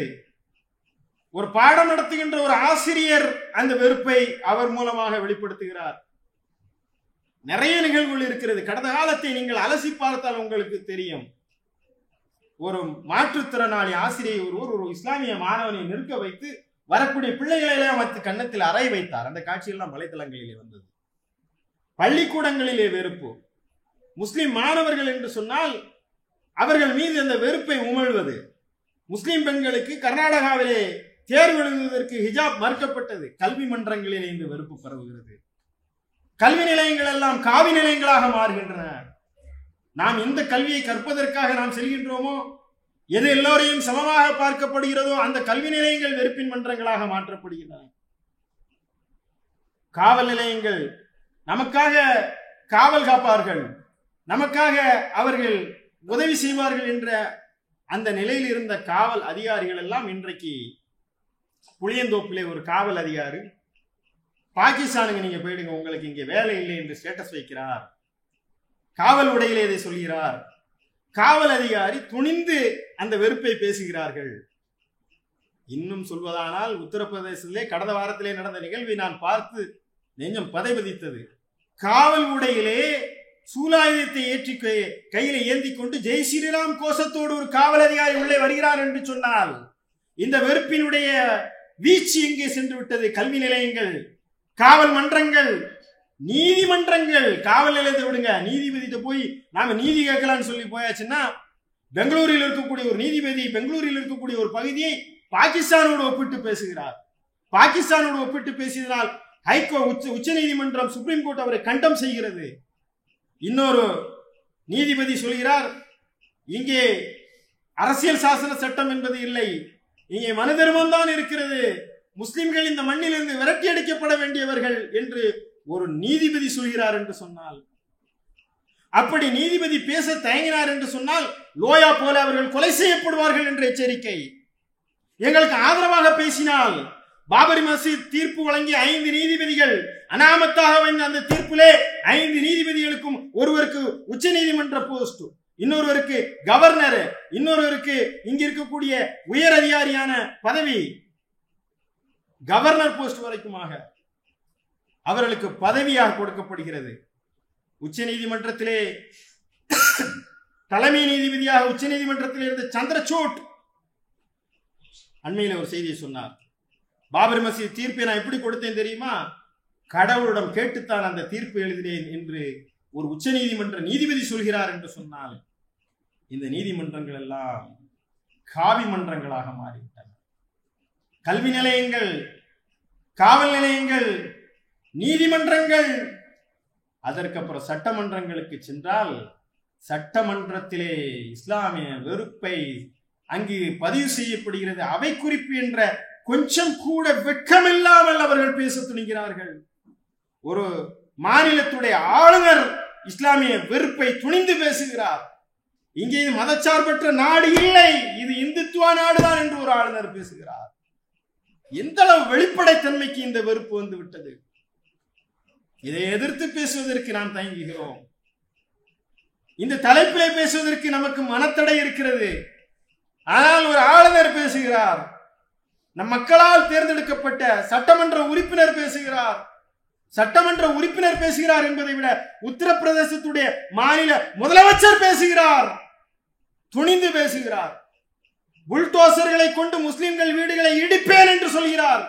ஒரு பாடம் நடத்துகின்ற ஒரு ஆசிரியர் அந்த வெறுப்பை அவர் மூலமாக வெளிப்படுத்துகிறார். நிறைய நிகழ்வுகள் இருக்கிறது. கடந்த காலத்தை நீங்கள் அலசி பார்த்தால் உங்களுக்கு தெரியும். ஒரு மாற்றுத்திறனாளி ஆசிரியர் ஒருவர் ஒரு இஸ்லாமிய மாணவனை நிற்க வைத்து வரக்கூடிய பிள்ளைகளை எல்லாம் வைத்து கன்னத்தில் அறை வைத்தார். அந்த காட்சியெல்லாம் வலைத்தளங்களிலே வந்தது. பள்ளிக்கூடங்களிலே வெறுப்பு. முஸ்லிம் மாணவர்கள் என்று சொன்னால் அவர்கள் மீது அந்த வெறுப்பை உமிழ்வது. முஸ்லிம் பெண்களுக்கு கர்நாடகாவிலே தேர்வு எழுதுவதற்கு ஹிஜாப் மறுக்கப்பட்டது. கல்வி மன்றங்களிலே இந்த வெறுப்பு பரவுகிறது. கல்வி நிலையங்கள் எல்லாம் காவி நிலையங்களாக மாறுகின்றன. நாம் எந்த கல்வியை கற்பதற்காக நாம் செல்கின்றோமோ, எது எல்லோரையும் சமமாக பார்க்கப்படுகிறதோ அந்த கல்வி நிலையங்கள் வெறுப்பின் மன்றங்களாக மாற்றப்படுகின்றன. காவல் நிலையங்கள் நமக்காக காவல் காப்பார்கள், நமக்காக அவர்கள் உதவி செய்வார்கள் என்ற அந்த நிலையில் இருந்த காவல் அதிகாரிகள் எல்லாம் இன்றைக்கு புளியந்தோப்பிலே ஒரு காவல் அதிகாரி பாகிஸ்தானுக்கு நீங்க போயிடுங்க, உங்களுக்கு இங்கே வேலை இல்லை என்று ஸ்டேட்டஸ் வைக்கிறார். காவல் உடையிலே இதை சொல்கிறார். காவல் அதிகாரி துணிந்து அந்த வெறுப்பை பேசுகிறார்கள். இன்னும் சொல்வதானால் உத்தரப்பிரதேசத்திலே கடந்த வாரத்திலே நடந்த நிகழ்வை நான் பார்த்து நெஞ்சம் பதைபதித்தது. காவல் உடையிலே சூலாயுதத்தை ஏற்றி கையில ஏந்தி கொண்டு ஜெய் ஸ்ரீராம் கோஷத்தோடு ஒரு காவல் அதிகாரி உள்ளே வருகிறார் என்று சொன்னால் இந்த வெறுப்பினுடைய வீச்சு எங்கே சென்று விட்டது? கல்வி நிலையங்கள், காவல் மன்றங்கள், நீதிமன்றங்கள். காவல் நிலையத்தை விடுங்க, நீதிபதிட்ட போய் நாம நீதி கேட்கலாம்னு சொல்லி போயாச்சுன்னா, பெங்களூரில் இருக்கக்கூடிய ஒரு நீதிபதி பெங்களூரில் இருக்கக்கூடிய ஒரு பகுதியை பாகிஸ்தானோடு ஒப்பிட்டு பேசுகிறார். பாகிஸ்தானோடு ஒப்பிட்டு பேசியதனால் உச்ச நீதிமன்றம், சுப்ரீம் கோர்ட் அவரை கண்டம் செய்கிறது. இன்னொரு நீதிபதி சொல்கிறார், இங்கே அரசியல் சாசன சட்டம் என்பது இல்லை, இங்கே மனு தர்மம் தான் இருக்கிறது, முஸ்லிம்கள் இந்த மண்ணிலிருந்து விரட்டி அடிக்கப்பட வேண்டியவர்கள் என்று ஒரு நீதிபதி சொல்கிறார் என்று சொன்னால், அப்படி நீதிபதி பேச தயங்கினார் என்று சொன்னால் லோயா போல அவர்கள் கொலை செய்யப்படுவார்கள் என்ற எச்சரிக்கை. எங்களுக்கு ஆதரவாக பேசினால் பாபரி மசீத் தீர்ப்பு வழங்கிய 5 நீதிபதிகள் அனாமத்தாக வந்த அந்த தீர்ப்பிலே 5 நீதிபதிகளுக்கும் ஒருவருக்கு உச்ச நீதிமன்ற போஸ்ட், இன்னொருவருக்கு கவர்னர், இன்னொருவருக்கு இங்க இருக்கக்கூடிய உயர் அதிகாரியான பதவி, கவர்னர் போஸ்ட் வரைக்குமாக அவர்களுக்கு பதவியாக கொடுக்கப்படுகிறது. உச்ச நீதிமன்றத்திலே தலைமை நீதிபதியாக உச்ச நீதிமன்றத்தில் இருந்த சந்திரசூட் அண்மையில் ஒரு செய்தியை சொன்னார். பாபர் மசீத் தீர்ப்பை நான் எப்படி கொடுத்தேன் தெரியுமா? கடவுளிடம் கேட்டுத்தான் அந்த தீர்ப்பு எழுதினேன் என்று ஒரு உச்ச நீதிமன்ற நீதிபதி சொல்கிறார் என்று சொன்னால், இந்த நீதிமன்றங்கள் எல்லாம் காவி மன்றங்களாக மாறிவிட்டன. கல்வி நிலையங்கள், காவல் நிலையங்கள், நீதிமன்றங்கள், அதற்கப்புறம் சட்டமன்றங்களுக்கு சென்றால் சட்டமன்றத்திலே இஸ்லாமிய வெறுப்பை அங்கு பதிவு செய்யப்படுகிறது. அவை குறிப்பு என்ற கொஞ்சம் கூட வெட்கமில்லாமல் அவர்கள் பேச துணிகிறார்கள். ஒரு மாநிலத்துடைய ஆளுநர் இஸ்லாமிய வெறுப்பை துணிந்து பேசுகிறார். இங்கே இது மதச்சார்பற்ற நாடு இல்லை, இது இந்துத்துவ நாடுதான் என்று ஒரு ஆளுநர் பேசுகிறார். எந்த அளவு வெளிப்படைத்தன்மைக்கு இந்த வெறுப்பு வந்து விட்டது. இதை எதிர்த்து பேசுவதற்கு நாம் தயங்குகிறோம். இந்த தலைப்பிலே பேசுவதற்கு நமக்கு மனத்தடை இருக்கிறது. ஆனால் ஒரு ஆளுநர் பேசுகிறார், நம் மக்களால் தேர்ந்தெடுக்கப்பட்ட சட்டமன்ற உறுப்பினர் பேசுகிறார். சட்டமன்ற உறுப்பினர் பேசுகிறார் என்பதை விட உத்தரப்பிரதேசத்துடைய மாநில முதலமைச்சர் பேசுகிறார், துணிந்து பேசுகிறார். புல்டோசர்களை கொண்டு முஸ்லிம்கள் வீடுகளை இடிப்பேன் என்று சொல்கிறார்,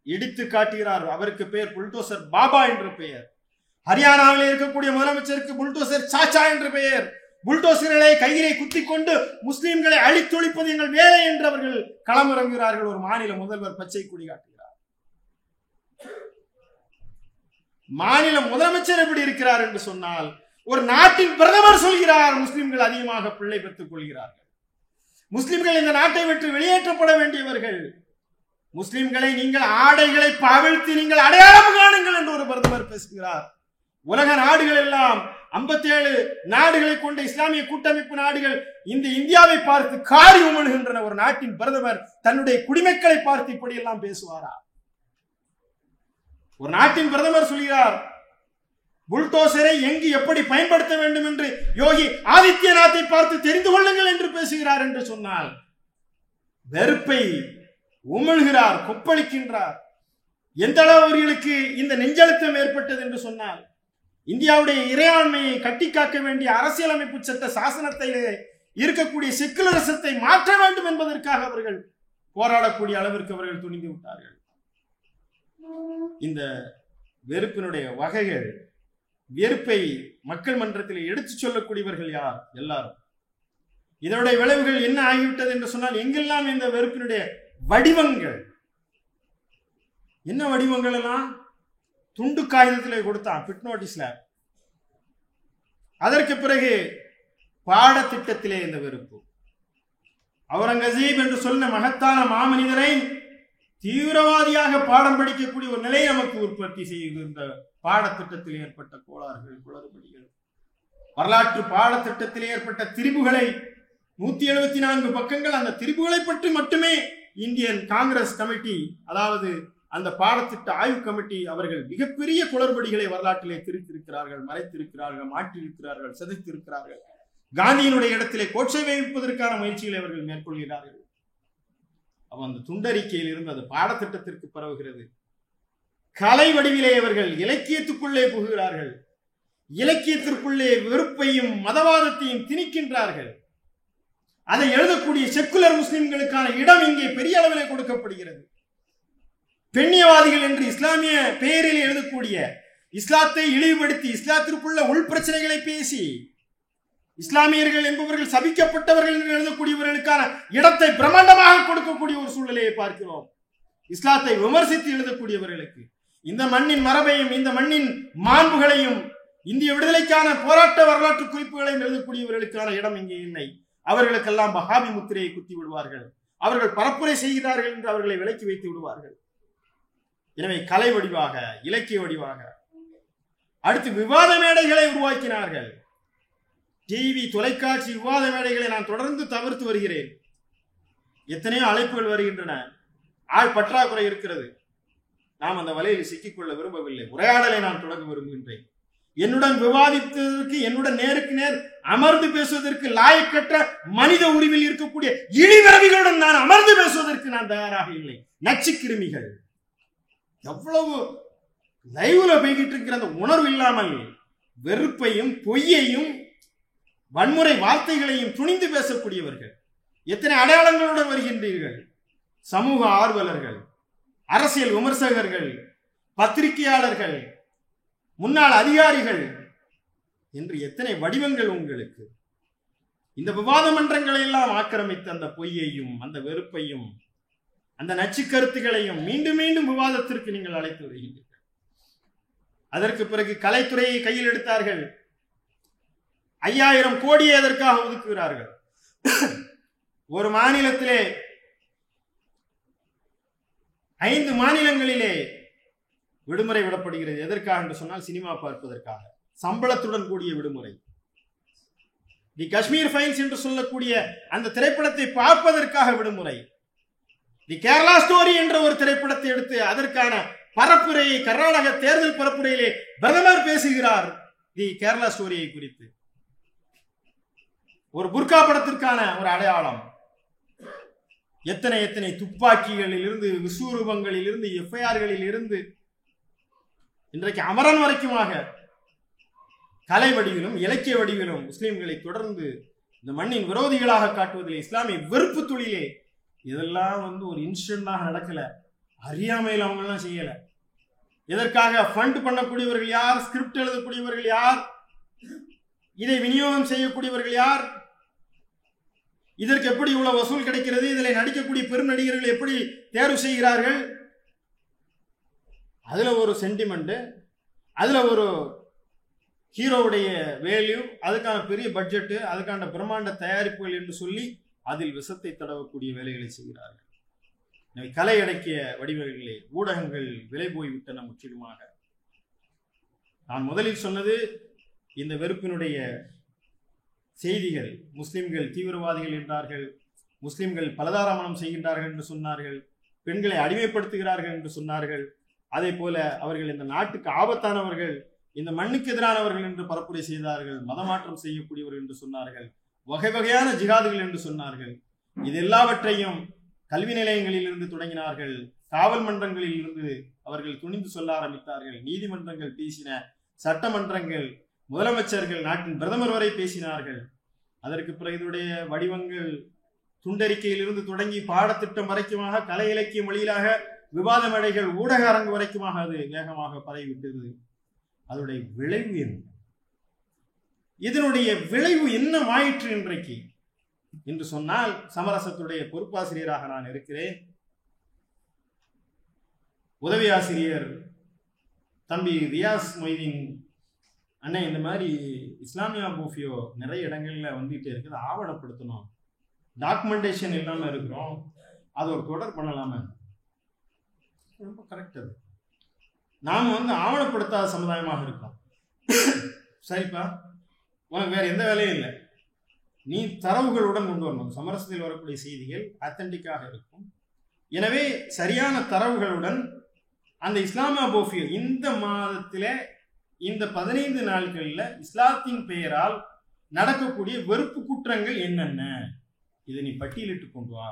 இடித்து காட்டுகிறார். அவருக்கு பெயர் புல்டோசர் பாபா என்று பெயர். ஹரியானாவில் இருக்கக்கூடிய முதலமைச்சருக்கு புல்டோசர் சாச்சா என்று பெயர். புல்டோசர்களை கையிலே குத்திக் கொண்டு முஸ்லிம்களை அழித்தொழிப்பது எங்கள் வேலை என்று அவர்கள் களமிறங்குகிறார்கள். ஒரு மாநில முதல்வர் பச்சை கொடி காட்டுகிறார். மாநில முதலமைச்சர் எப்படி இருக்கிறார் என்று சொன்னால், ஒரு நாட்டின் பிரதமர் சொல்கிறார் முஸ்லிம்கள் அதிகமாக பிள்ளை பெற்றுக் கொள்கிறார்கள், முஸ்லிம்கள் இந்த நாட்டை விட்டு வெளியேற்றப்பட வேண்டியவர்கள், முஸ்லிம்களை நீங்கள் ஆடைகளை பவிழ்த்து நீங்கள் அடையாளம் காணுங்கள் என்று ஒரு பிரதமர் பேசுகிறார். உலக நாடுகள் எல்லாம் 57 நாடுகளை கொண்ட இஸ்லாமிய கூட்டமைப்பு நாடுகள் இந்த இந்தியாவை பார்த்து காரி உமிழ்கின்றன. ஒரு நாட்டின் பிரதமர் தன்னுடைய குடிமக்களை பார்த்து இப்படி எல்லாம் பேசுவாரா? ஒரு நாட்டின் பிரதமர் சொல்கிறார், புல்டோசரை எங்கு எப்படி பயன்படுத்த வேண்டும் என்று யோகி ஆதித்யநாத்தை பார்த்து தெரிந்து கொள்ளுங்கள் என்று பேசுகிறார் என்று சொன்னால், வெறுப்பை உமிழ்கிறார், கொப்பளிக்கின்றார். எந்த அளவு அவர்களுக்கு இந்த நெஞ்சழுத்தம் ஏற்பட்டது என்று சொன்னால், இந்தியாவுடைய இறையாண்மையை கட்டி காக்க வேண்டிய அரசியலமைப்பு சட்ட சாசனத்திலே இருக்கக்கூடிய செக்குலரிசத்தை மாற்ற வேண்டும் என்பதற்காக அவர்கள் போராடக்கூடிய அளவிற்கு அவர்கள் துணிந்து விட்டார்கள். இந்த வெறுப்பினுடைய வகைகள், வெறுப்பை மக்கள் மன்றத்தில் எடுத்துச் சொல்லக்கூடியவர்கள் யார்? எல்லாரும். இதனுடைய விளைவுகள் என்ன ஆகிவிட்டது என்று சொன்னால், எங்கெல்லாம் இந்த வெறுப்பினுடைய வடிவங்கள், என்ன வடிவங்கள் எல்லாம் துண்டு காகிதத்திலே கொடுத்தான், பிட் நோட்டீஸ்ல. அதற்கு பிறகு பாடத்திட்டத்திலே இந்த வெறுப்பு. அவுரங்கசீப் என்று சொன்ன மகத்தான மாமனிதரை தீவிரவாதியாக பாடம் படிக்கக்கூடிய ஒரு நிலை நமக்கு உற்பத்தி செய்கின்ற பாடத்திட்டத்தில் ஏற்பட்ட கோளாறுகள், குளறுபடிகள், வரலாற்று பாடத்திட்டத்தில் ஏற்பட்ட திரிபுகளை 174 பக்கங்கள், அந்த திரிபுகளை பற்றி மட்டுமே இந்தியன் காங்கிரஸ் கமிட்டி, அதாவது அந்த பாடத்திட்ட ஆய்வு கமிட்டி, அவர்கள் மிகப்பெரிய குளறுபடிகளை வரலாற்றிலே திரித்திருக்கிறார்கள், மறைத்திருக்கிறார்கள், மாற்றியிருக்கிறார்கள், சிதைத்திருக்கிறார்கள். காந்தியினுடைய இடத்திலே கோட்சை வைப்பதற்கான முயற்சிகளை அவர்கள் மேற்கொள்கிறார்கள். அந்த துண்டறிக்கையில் இருந்து அது பாடத்திட்டத்திற்கு பரவுகிறது. கலை வடிவிலே அவர்கள் இலக்கியத்துக்குள்ளே புகுகிறார்கள். இலக்கியத்திற்குள்ளே வெறுப்பையும் மதவாதத்தையும் திணிக்கின்றார்கள். அதை எழுதக்கூடிய செக்குலர் முஸ்லிம்களுக்கான இடம் இங்கே பெரிய அளவிலே கொடுக்கப்படுகிறது. பெண்ணியவாதிகள் என்று இஸ்லாமிய பெயரில் எழுதக்கூடிய, இஸ்லாத்தை இழிவுபடுத்தி இஸ்லாத்திற்குள்ள உள் பிரச்சனைகளை பேசி இஸ்லாமியர்கள் என்பவர்கள் சபிக்கப்பட்டவர்கள் என்று எழுதக்கூடியவர்களுக்கான இடத்தை பிரம்மாண்டமாக கொடுக்கக்கூடிய ஒரு சூழ்நிலையை பார்க்கிறோம். இஸ்லாத்தை விமர்சித்து எழுதக்கூடியவர்களுக்கு, இந்த மண்ணின் மரபையும் இந்த மண்ணின் மாண்புகளையும் இந்திய விடுதலைக்கான போராட்ட வரலாற்று குறிப்புகளையும் எழுதக்கூடியவர்களுக்கான இடம் இங்கே இல்லை. அவர்களுக்கெல்லாம் வஹாபி முத்திரையை குத்தி விடுவார்கள். அவர்கள் பரப்புரை செய்கிறார்கள் என்று அவர்களை விலக்கி வைத்து விடுவார்கள். எனவே கலை வடிவாக, இலக்கிய வடிவாக, அடுத்து விவாத மேடைகளை உருவாக்கினார்கள். டிவி, தொலைக்காட்சி விவாத மேடைகளை நான் தொடர்ந்து தவிர்த்து வருகிறேன். எத்தனையோ அழைப்புகள் வருகின்றன, ஆள் பற்றாக்குறை இருக்கிறது. நாம் அந்த வலையில் சிக்கிக்கொள்ள விரும்பவில்லை. உரையாடலை நான் தொடங்க விரும்புகின்றேன். என்னுடன் விவாதிப்பதற்கு, என்னுடன் நேருக்கு நேர் அமர்ந்து பேசுவதற்கு லாயக்கற்ற மனித உரிவில் இருக்கக்கூடிய இழிவிரவிகளுடன் நான் அமர்ந்து பேசுவதற்கு நான் தயாராக இல்லை. நச்சு கிருமிகள், எவ்வளவு லைவ்ல போய்கிட்டு இருக்கிற அந்த உணர்வு இல்லாமல் வெறுப்பையும் பொய்யையும் வன்முறை வார்த்தைகளையும் துணிந்து பேசக்கூடியவர்கள் எத்தனை அடையாளங்களுடன் வருகின்றீர்கள். சமூக ஆர்வலர்கள், அரசியல் விமர்சகர்கள், பத்திரிகையாளர்கள், முன்னாள் அதிகாரிகள் என்று எத்தனை வடிவங்கள் உங்களுக்கு. இந்த விவாத மன்றங்களை எல்லாம் ஆக்கிரமித்த அந்த பொய்யையும் அந்த வெறுப்பையும் அந்த நச்சு கருத்துக்களையும் மீண்டும் மீண்டும் விவாதத்திற்கு நீங்கள் அழைத்து வருகின்றீர்கள். அதற்கு பிறகு கலைத்துறையை கையில் எடுத்தார்கள். 5000 கோடியை எதற்காக ஒதுக்குகிறார்கள்? ஒரு மாநிலத்திலே 5 மாநிலங்களிலே விடுமுறை விடப்படுகிறது. எதற்காக என்று சொன்னால் சினிமா பார்ப்பதற்காக. சம்பளத்துடன் கூடிய விடுமுறை. தி காஷ்மீர் ஃபைல்ஸ் என்று சொல்லக்கூடிய அந்த திரைப்படத்தை பார்ப்பதற்காக விடுமுறை. தி கேரளா ஸ்டோரி என்ற ஒரு திரைப்படத்தை எடுத்து அதற்கான பரப்புரையை கர்நாடக தேர்தல் பரப்புரையிலே பிரதமர் பேசுகிறார் தி கேரளா ஸ்டோரியை குறித்து. ஒரு புர்கா படத்திற்கான ஒரு அடையாளம். எத்தனை எத்தனை துப்பாக்கிகளில் இருந்து, விஸ்வரூபங்களில் இருந்து, எஃப்ஐஆர்களில் இருந்து இன்றைக்கு அமரன் வரைக்குமாக கலை வடிவிலும் இலக்கிய வடிவிலும் முஸ்லிம்களை தொடர்ந்து இந்த மண்ணின் விரோதிகளாக காட்டுவதில் இஸ்லாமிய வெறுப்பு தொழிலே இதெல்லாம் ஒரு இன்ஸ்டன்டாக நடக்கல. அறியாமையில் அவங்க எல்லாம் செய்யல. இதற்காக ஃபண்ட் பண்ணக்கூடியவர்கள் யார்? ஸ்கிரிப்ட் எழுதக்கூடியவர்கள் யார்? இதை விநியோகம் செய்யக்கூடியவர்கள் யார்? இதற்கு எப்படி இவ்வளவு வசூல் கிடைக்கிறது? இதில் நடிக்கக்கூடிய பெரும் நடிகர்கள் எப்படி தேர்வு செய்கிறார்கள்? அதுல ஒரு சென்டிமெண்ட், அதுல ஒரு ஹீரோவுடைய வேல்யூ, அதுக்கான பெரிய பட்ஜெட், அதுக்கான பிரம்மாண்ட தயாரிப்புகள் என்று சொல்லி அதில் விஷத்தை தடவக்கூடிய வேலைகளை செய்கிறார்கள். கலை அடக்கிய வடிவங்களிலே ஊடகங்கள் விலை போய்விட்டன முற்றிலுமாக. நான் முதலில் சொன்னது இந்த வெறுப்பினுடைய செய்திகள். முஸ்லிம்கள் தீவிரவாதிகள் என்றார்கள், முஸ்லிம்கள் பலதாரமணம் செய்கின்றார்கள் என்று சொன்னார்கள், பெண்களை அடிமைப்படுத்துகிறார்கள் என்று சொன்னார்கள். அதே போல அவர்கள் இந்த நாட்டுக்கு ஆபத்தானவர்கள், இந்த மண்ணுக்கு எதிரானவர்கள் என்று பரப்புரை செய்தார்கள். மதமாற்றம் செய்யக்கூடியவர்கள் என்று சொன்னார்கள். வகை வகையான ஜிகாதுகள் என்று சொன்னார்கள். இது எல்லாவற்றையும் கல்வி நிலையங்களில் இருந்து தொடங்கினார்கள். காவல் மன்றங்களில் இருந்து அவர்கள் துணிந்து சொல்ல ஆரம்பித்தார்கள். நீதிமன்றங்கள் பேசின, சட்டமன்றங்கள், முதலமைச்சர்கள், நாட்டின் பிரதமர் வரை பேசினார்கள். அதற்கு பிறகு இதனுடைய வடிவங்கள் துண்டறிக்கையிலிருந்து தொடங்கி பாடத்திட்டம் வரைக்குமாக, கலை இலக்கிய மொழியிலாக விவாத மேடைகள், ஊடக அரங்கு வரைக்குமாக அது வேகமாக பரவிவிட்டது. அதனுடைய விளைவு என்ன? இதனுடைய விளைவு என்ன ஆயிற்று இன்றைக்கு என்று சொன்னால், சமரசத்துடைய பொறுப்பாசிரியராக நான் இருக்கிறேன். உதவி ஆசிரியர் தம்பி ரியாஸ் மொய்தீன் அண்ணன் இந்த மாதிரி இஸ்லாமியா போஃபியோ நிறைய இடங்கள்ல வந்துட்டே இருக்குது, ஆவணப்படுத்தணும், டாக்குமெண்டேஷன் இல்லாம இருக்கிறோம், அது ஒரு தொடர் பண்ணலாம. ரொம்ப கரெக்ட். அது நாம ஆவணப்படுத்தாத சமுதாயமாக இருக்கோம். சரிப்பா, உனக்கு வேற எந்த வேலையும் இல்லை, நீ தரவுகளுடன் கொண்டு வரணும். சமரசத்தில் வரக்கூடிய செய்திகள் ஆத்தென்டிக்காக இருக்கும். எனவே சரியான தரவுகளுடன் அந்த இஸ்லாமியா போஃபியோ இந்த மாதத்தில இந்த 15 நாட்களில் இஸ்லாத்தின் பெயரால் நடக்கக்கூடிய வெறுப்பு குற்றங்கள் என்னென்ன, இதை நீ பட்டியலிட்டு கொண்டு வா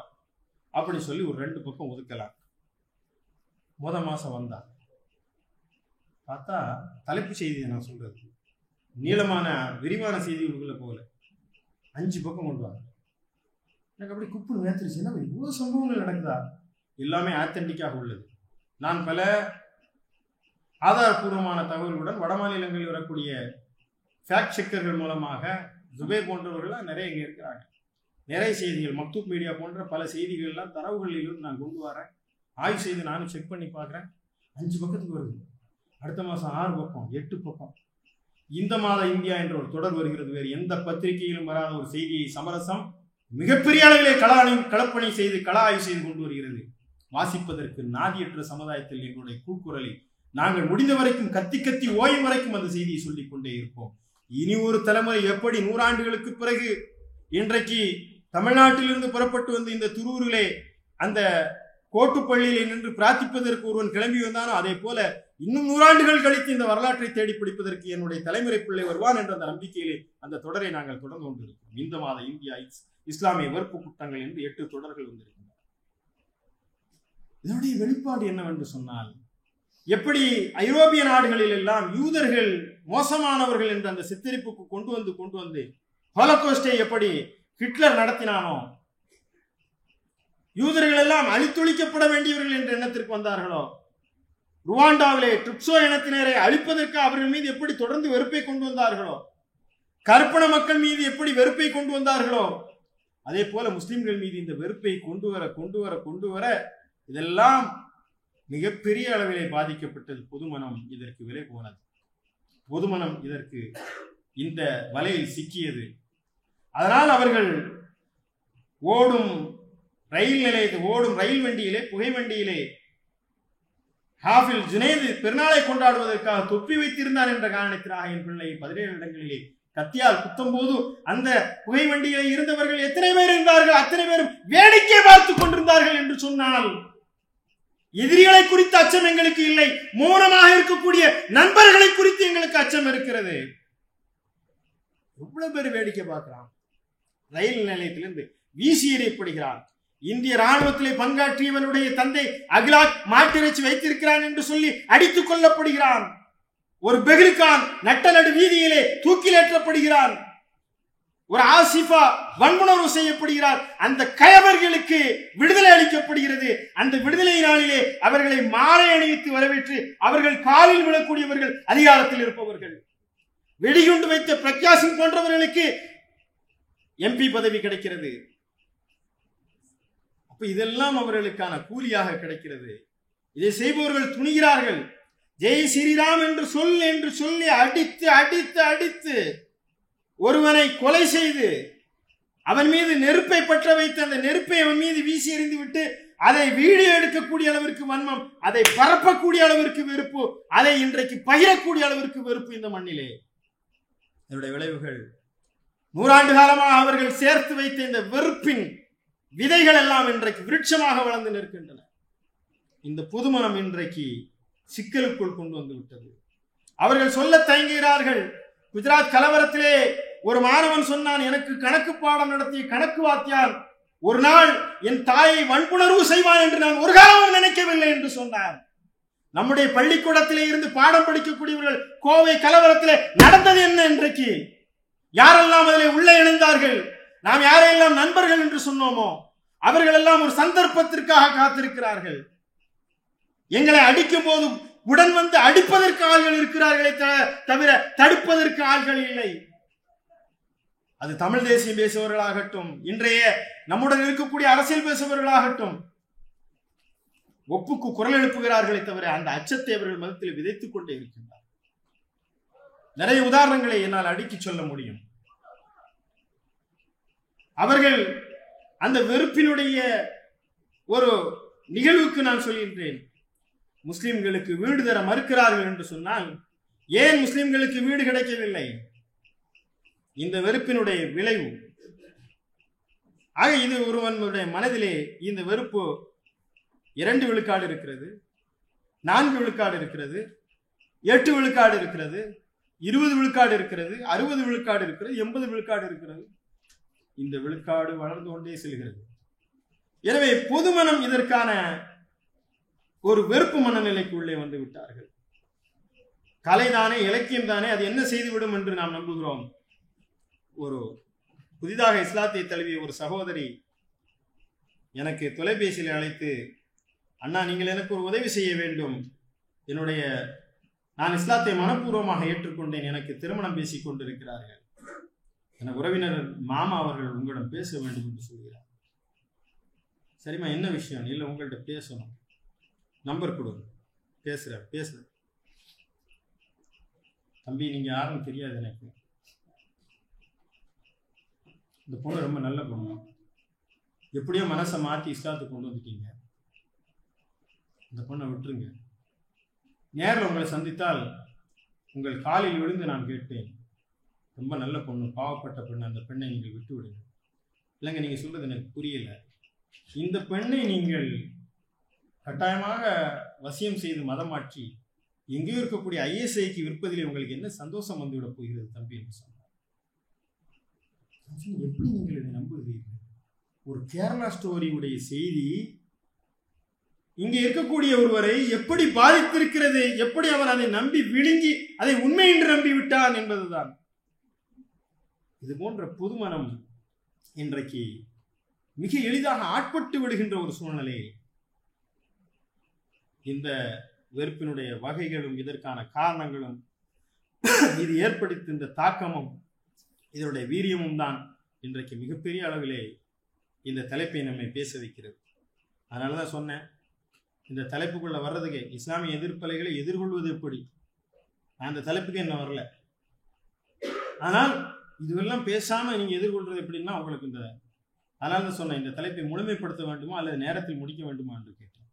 அப்படி சொல்லி ஒரு 2 பக்கம் ஒதுக்கலாம். மாசம் வந்தா பார்த்தா தலைப்பு செய்தியை நான் சொல்றது நீளமான விரிவான செய்திகளுக்குள்ள போல 5 பக்கம் கொண்டு வாங்க. எனக்கு அப்படி குப்புன்னு வேத்துருச்சுன்னா இவ்வளவு சம்பவங்கள் நடக்குதா? எல்லாமே ஆத்தென்டிக்காக உள்ளது. நான் பல ஆதாரபூர்வமான தகவல்களுடன் வட மாநிலங்களில் வரக்கூடிய ஃபேக்ட் செக்கர்கள் மூலமாக ஜுபேர் போன்றவர்கள்லாம் நிறைய இங்கே இருக்கிறாங்க. நிறைய செய்திகள், மக்தூப் மீடியா போன்ற பல செய்திகள்லாம் தரவுகளிலிருந்து நான் கொண்டு வரேன். ஆய்வு செய்து நானும் செக் பண்ணி பார்க்குறேன். 5 பக்கத்துக்கு வருது. அடுத்த மாதம் 6 பக்கம், 8 பக்கம். இந்த மாத இந்தியா என்ற ஒரு தொடர் வருகிறது. வேறு எந்த பத்திரிகையிலும் வராத ஒரு செய்தியை சமரசம் மிகப்பெரிய அளவிலே களப்பணி செய்து கள ஆய்வு செய்து கொண்டு வருகிறது. வாசிப்பதற்கு நாதியற்ற சமுதாயத்தில் எங்களுடைய கூக்குரலை நாங்கள் முடிந்த வரைக்கும் கத்தி கத்தி ஓயும் வரைக்கும் அந்த செய்தியை சொல்லிக் கொண்டே இருப்போம். இனி ஒரு தலைமுறை எப்படி 100 ஆண்டுகளுக்கு பிறகு இன்றைக்கு தமிழ்நாட்டிலிருந்து புறப்பட்டு வந்து இந்த துரூரிலே அந்த கோட்டுப்பள்ளியிலே நின்று பிரார்த்திப்பதற்கு ஒருவன் கிளம்பி வந்தானோ, அதே போல இன்னும் 100 ஆண்டுகள் கழித்து இந்த வரலாற்றை தேடி பிடிப்பதற்கு என்னுடைய தலைமுறை பிள்ளை வருவான் என்ற அந்த நம்பிக்கையிலே அந்த தொடரை நாங்கள் தொடர்ந்து கொண்டிருக்கிறோம். இந்த மாத இந்தியா இஸ்லாமிய வெறுப்பு குற்றங்கள் என்று 8 தொடர்கள் வந்திருக்கின்றன. இதனுடைய வெளிப்பாடு என்னவென்று சொன்னால், எப்படி ஐரோப்பிய நாடுகளில் எல்லாம் யூதர்கள் மோசமானவர்கள் என்ற அந்த சித்தரிப்புக்கு கொண்டு வந்து ஹோலோகாஸ்டை எப்படி ஹிட்லர் நடத்தினானோ, யூதர்கள் எல்லாம் அழித்தொழிக்கப்பட வேண்டியவர்கள் என்ற எண்ணத்திற்கு வந்தார்களோ, ருவாண்டாவிலே ட்ரிப்சோ இனத்தினரை அழிப்பதற்கு அவர்கள் மீது எப்படி தொடர்ந்து வெறுப்பை கொண்டு வந்தார்களோ, கற்பன மக்கள் மீது எப்படி வெறுப்பை கொண்டு வந்தார்களோ, அதே போல முஸ்லிம்கள் மீது இந்த வெறுப்பை கொண்டு வர இதெல்லாம் மிகப்பெரிய அளவிலே பாதிக்கப்பட்டது. பொதுமனம் இதற்கு விலை போனது. பொதுமனம் இதற்கு இந்த வலையில் சிக்கியது. அதனால் அவர்கள் ஓடும் ரயில் வண்டியிலே, புகை வண்டியிலே ஹாஃபில் ஜுனைத் பெருநாளை கொண்டாடுவதற்காக தொப்பி வைத்திருந்தார் என்ற காரணத்தினாக என் பிள்ளை 17 இடங்களிலே கத்தியால் குத்தும் போது அந்த புகை வண்டியிலே இருந்தவர்கள் எத்தனை பேர் இருந்தார்கள்? அத்தனை பேரும் வேடிக்கை பார்த்துக் கொண்டிருந்தார்கள் என்று சொன்னால், எதிரிகளை குறித்த அச்சம் எங்களுக்கு இல்லை, மௌனமாக இருக்கக்கூடிய நண்பர்களை குறித்து எங்களுக்கு அச்சம் இருக்கிறது. எவ்வளவு பேர் வேடிக்கை பார்க்கிறான். ரயில் நிலையத்திலிருந்து வீசி எறியப்படுகிறான். இந்திய ராணுவத்திலே பங்காற்றியவனுடைய தந்தை அகிலாக் மாட்டிறைச்சி வைத்திருக்கிறான் என்று சொல்லி அடித்துக் கொல்லப்படுகிறான். ஒரு பெகிர்கான் நட்ட நடு வீதியிலே தூக்கிலேற்றப்படுகிறான். ஒரு ஆசிஃபா வன்புணர்வு செய்யப்படுகிறார். அந்த கயவர்களுக்கு விடுதலை அளிக்கப்படுகிறது. அந்த விடுதலை நாளிலே அவர்களை மாலை அணிவித்து வரவேற்று அவர்கள் காலில் விழக்கூடியவர்கள் அதிகாரத்தில் இருப்பவர்கள். வெடிகுண்டு வைத்த பிரக்யா சிங் போன்றவர்களுக்கு MP பதவி கிடைக்கிறது. அப்ப இதெல்லாம் அவர்களுக்கான கூலியாக கிடைக்கிறது. இதை செய்பவர்கள் துணிகிறார்கள். ஜெய் ஸ்ரீராம் என்று சொல்லி அடித்து ஒருவனை கொலை செய்து அவன் மீது நெருப்பை பற்ற வைத்து அந்த நெருப்பை அவன் மீது வீசி எறிந்து விட்டு அதை வீடியோ எடுக்கக்கூடிய அளவிற்கு வன்மம், அதை பரப்பக்கூடிய அளவிற்கு வெறுப்பு, அதை இன்றைக்கு பகிரக்கூடிய அளவிற்கு வெறுப்பு இந்த மண்ணிலே. இதனுடைய விளைவுகள் 100 ஆண்டு காலமாக அவர்கள் சேர்த்து வைத்த இந்த வெறுப்பின் விதைகள் எல்லாம் இன்றைக்கு விருட்சமாக வளர்ந்து நிற்கின்றன. இந்த புதுமணம் இன்றைக்கு சிக்கலுக்குள் கொண்டு வந்து விட்டது. அவர்கள் சொல்ல தயங்குகிறார்கள். குஜராத் கலவரத்திலே ஒரு மாணவன் சொன்னான், எனக்கு கணக்கு பாடம் நடத்திய கணக்கு வாத்தியார் ஒரு நாள் என் தாயை வன்புணர்வு செய்வான் என்று நான் ஒரு காலமும் நினைக்கவில்லை என்று சொன்னார். நம்முடைய பள்ளிக்கூடத்திலே இருந்து பாடம் படிக்கக்கூடியவர்கள் கோவை கலவரத்திலே நடந்தது என்ன? இன்றைக்கு யாரெல்லாம் அதிலே உள்ளே இணைந்தார்கள், நாம் யாரெல்லாம் நண்பர்கள் என்று சொன்னோமோ அவர்கள் எல்லாம் ஒரு சந்தர்ப்பத்திற்காக காத்திருக்கிறார்கள். எங்களை அடிக்கும் போது உடன் வந்து அடிப்பதற்கு ஆள்கள் இருக்கிறார்களே தவிர தடுப்பதற்கு ஆள்கள் இல்லை. அது தமிழ் தேசியம் பேசுபவர்களாகட்டும், இன்றைய நம்முடன் இருக்கக்கூடிய அரசியல் பேசுபவர்களாகட்டும், ஒப்புக்கு குரல் எழுப்புகிறார்களே தவிர அந்த அச்சத்தை அவர்கள் மதத்தில் விதைத்துக் கொண்டே இருக்கின்றார். நிறைய உதாரணங்களை என்னால் அடுக்கி சொல்ல முடியும். அவர்கள் அந்த வெறுப்பினுடைய ஒரு நிகழ்வுக்கு நான் சொல்கின்றேன். முஸ்லிம்களுக்கு வீடு தர மறுக்கிறார்கள் என்று சொன்னால் ஏன் முஸ்லிம்களுக்கு வீடு கிடைக்கவில்லை? இந்த வெறுப்பினுடைய விளைவு. ஆக இது ஒருவனுடைய மனதிலே இந்த வெறுப்பு 2 விழுக்காடு இருக்கிறது, 4 விழுக்காடு இருக்கிறது, 8 விழுக்காடு இருக்கிறது, 20 விழுக்காடு இருக்கிறது, 60 விழுக்காடு இருக்கிறது, 80 விழுக்காடு இருக்கிறது. இந்த விழுக்காடு வளர்ந்து கொண்டே செல்கிறது. எனவே பொதுமனம் இதற்கான ஒரு வெறுப்பு மனநிலைக்கு உள்ளே வந்து விட்டார்கள். கலைதானே, இலக்கியம் தானே, அது என்ன செய்துவிடும் என்று நாம் நம்புகிறோம். ஒரு புதிதாக இஸ்லாத்தை தழுவிய ஒரு சகோதரி எனக்கு தொலைபேசியில் அழைத்து, அண்ணா நீங்கள் எனக்கு ஒரு உதவி செய்ய வேண்டும், நான் இஸ்லாத்தை மனப்பூர்வமாக ஏற்றுக்கொண்டேன், எனக்கு திருமணம் பேசிக் கொண்டிருக்கிறார்கள், என உறவினர் மாமா அவர்கள் உங்களிடம் பேச வேண்டும் என்று சொல்கிறார். சரிம்மா, என்ன விஷயம்? இல்லை, உங்கள்கிட்ட பேசணும், நம்பர் கொடுங்க, பேசுறேன். தம்பி, நீங்க யாருன்னு தெரியாது எனக்கு. இந்த பொண்ணு ரொம்ப நல்ல பொண்ணு, எப்படியோ மனசை மாற்றி இஸ்லாத்துக்கு கொண்டு வந்துட்டீங்க, இந்த பொண்ணை விட்டுருங்க. நேரில் உங்களை சந்தித்தால் உங்கள் காலில் விழுந்து நான் கேட்பேன், ரொம்ப நல்ல பொண்ணு, பாவப்பட்ட பெண்ணு, அந்த பெண்ணை நீங்கள் விட்டு விடுங்க. இல்லைங்க, நீங்கள் சொல்றது எனக்கு புரியல. இந்த பெண்ணை நீங்கள் கட்டாயமாக வசியம் செய்து மதம் மாற்றி எங்கேயோ இருக்கக்கூடிய ISIக்கு விற்பதிலே உங்களுக்கு என்ன சந்தோஷம் வந்துவிட போகிறது தம்பி என்று சொன்னார். எப்படி நீங்கள் இதை நம்புகிறீர்கள்? ஒரு கேரளா ஸ்டோரியுடைய செய்தி இங்கே இருக்கக்கூடிய ஒருவரை எப்படி பாதித்திருக்கிறது, எப்படி அவன் அதை நம்பி விழுங்கி அதை உண்மை என்று நம்பி விட்டான் என்பதுதான். இது போன்ற புதுமணம் இன்றைக்கு மிக எளிதாக ஆட்பட்டு விடுகின்ற ஒரு சூழ்நிலை. இந்த வெறுப்பினுடைய வகைகளும் இதற்கான காரணங்களும் இது ஏற்படுத்த இந்த தாக்கமும் இதனுடைய வீரியமும் தான் இன்றைக்கு மிகப்பெரிய அளவிலே இந்த தலைப்பை நம்மை பேச வைக்கிறது. அதனால தான் சொன்னேன், இந்த தலைப்புக்குள்ள வர்றதுக்கு இஸ்லாமிய எதிர்ப்பலைகளை எதிர்கொள்வது எப்படி, நான் அந்த தலைப்புக்கு என்ன வரல. ஆனால் இதுவெல்லாம் பேசாம நீங்க எதிர்கொள்றது எப்படின்னா உங்களுக்கு இந்த, அதனால தான் சொன்னேன், இந்த தலைப்பை முழுமைப்படுத்த வேண்டுமா அல்லது நேரத்தில் முடிக்க வேண்டுமா என்று கேட்டேன்.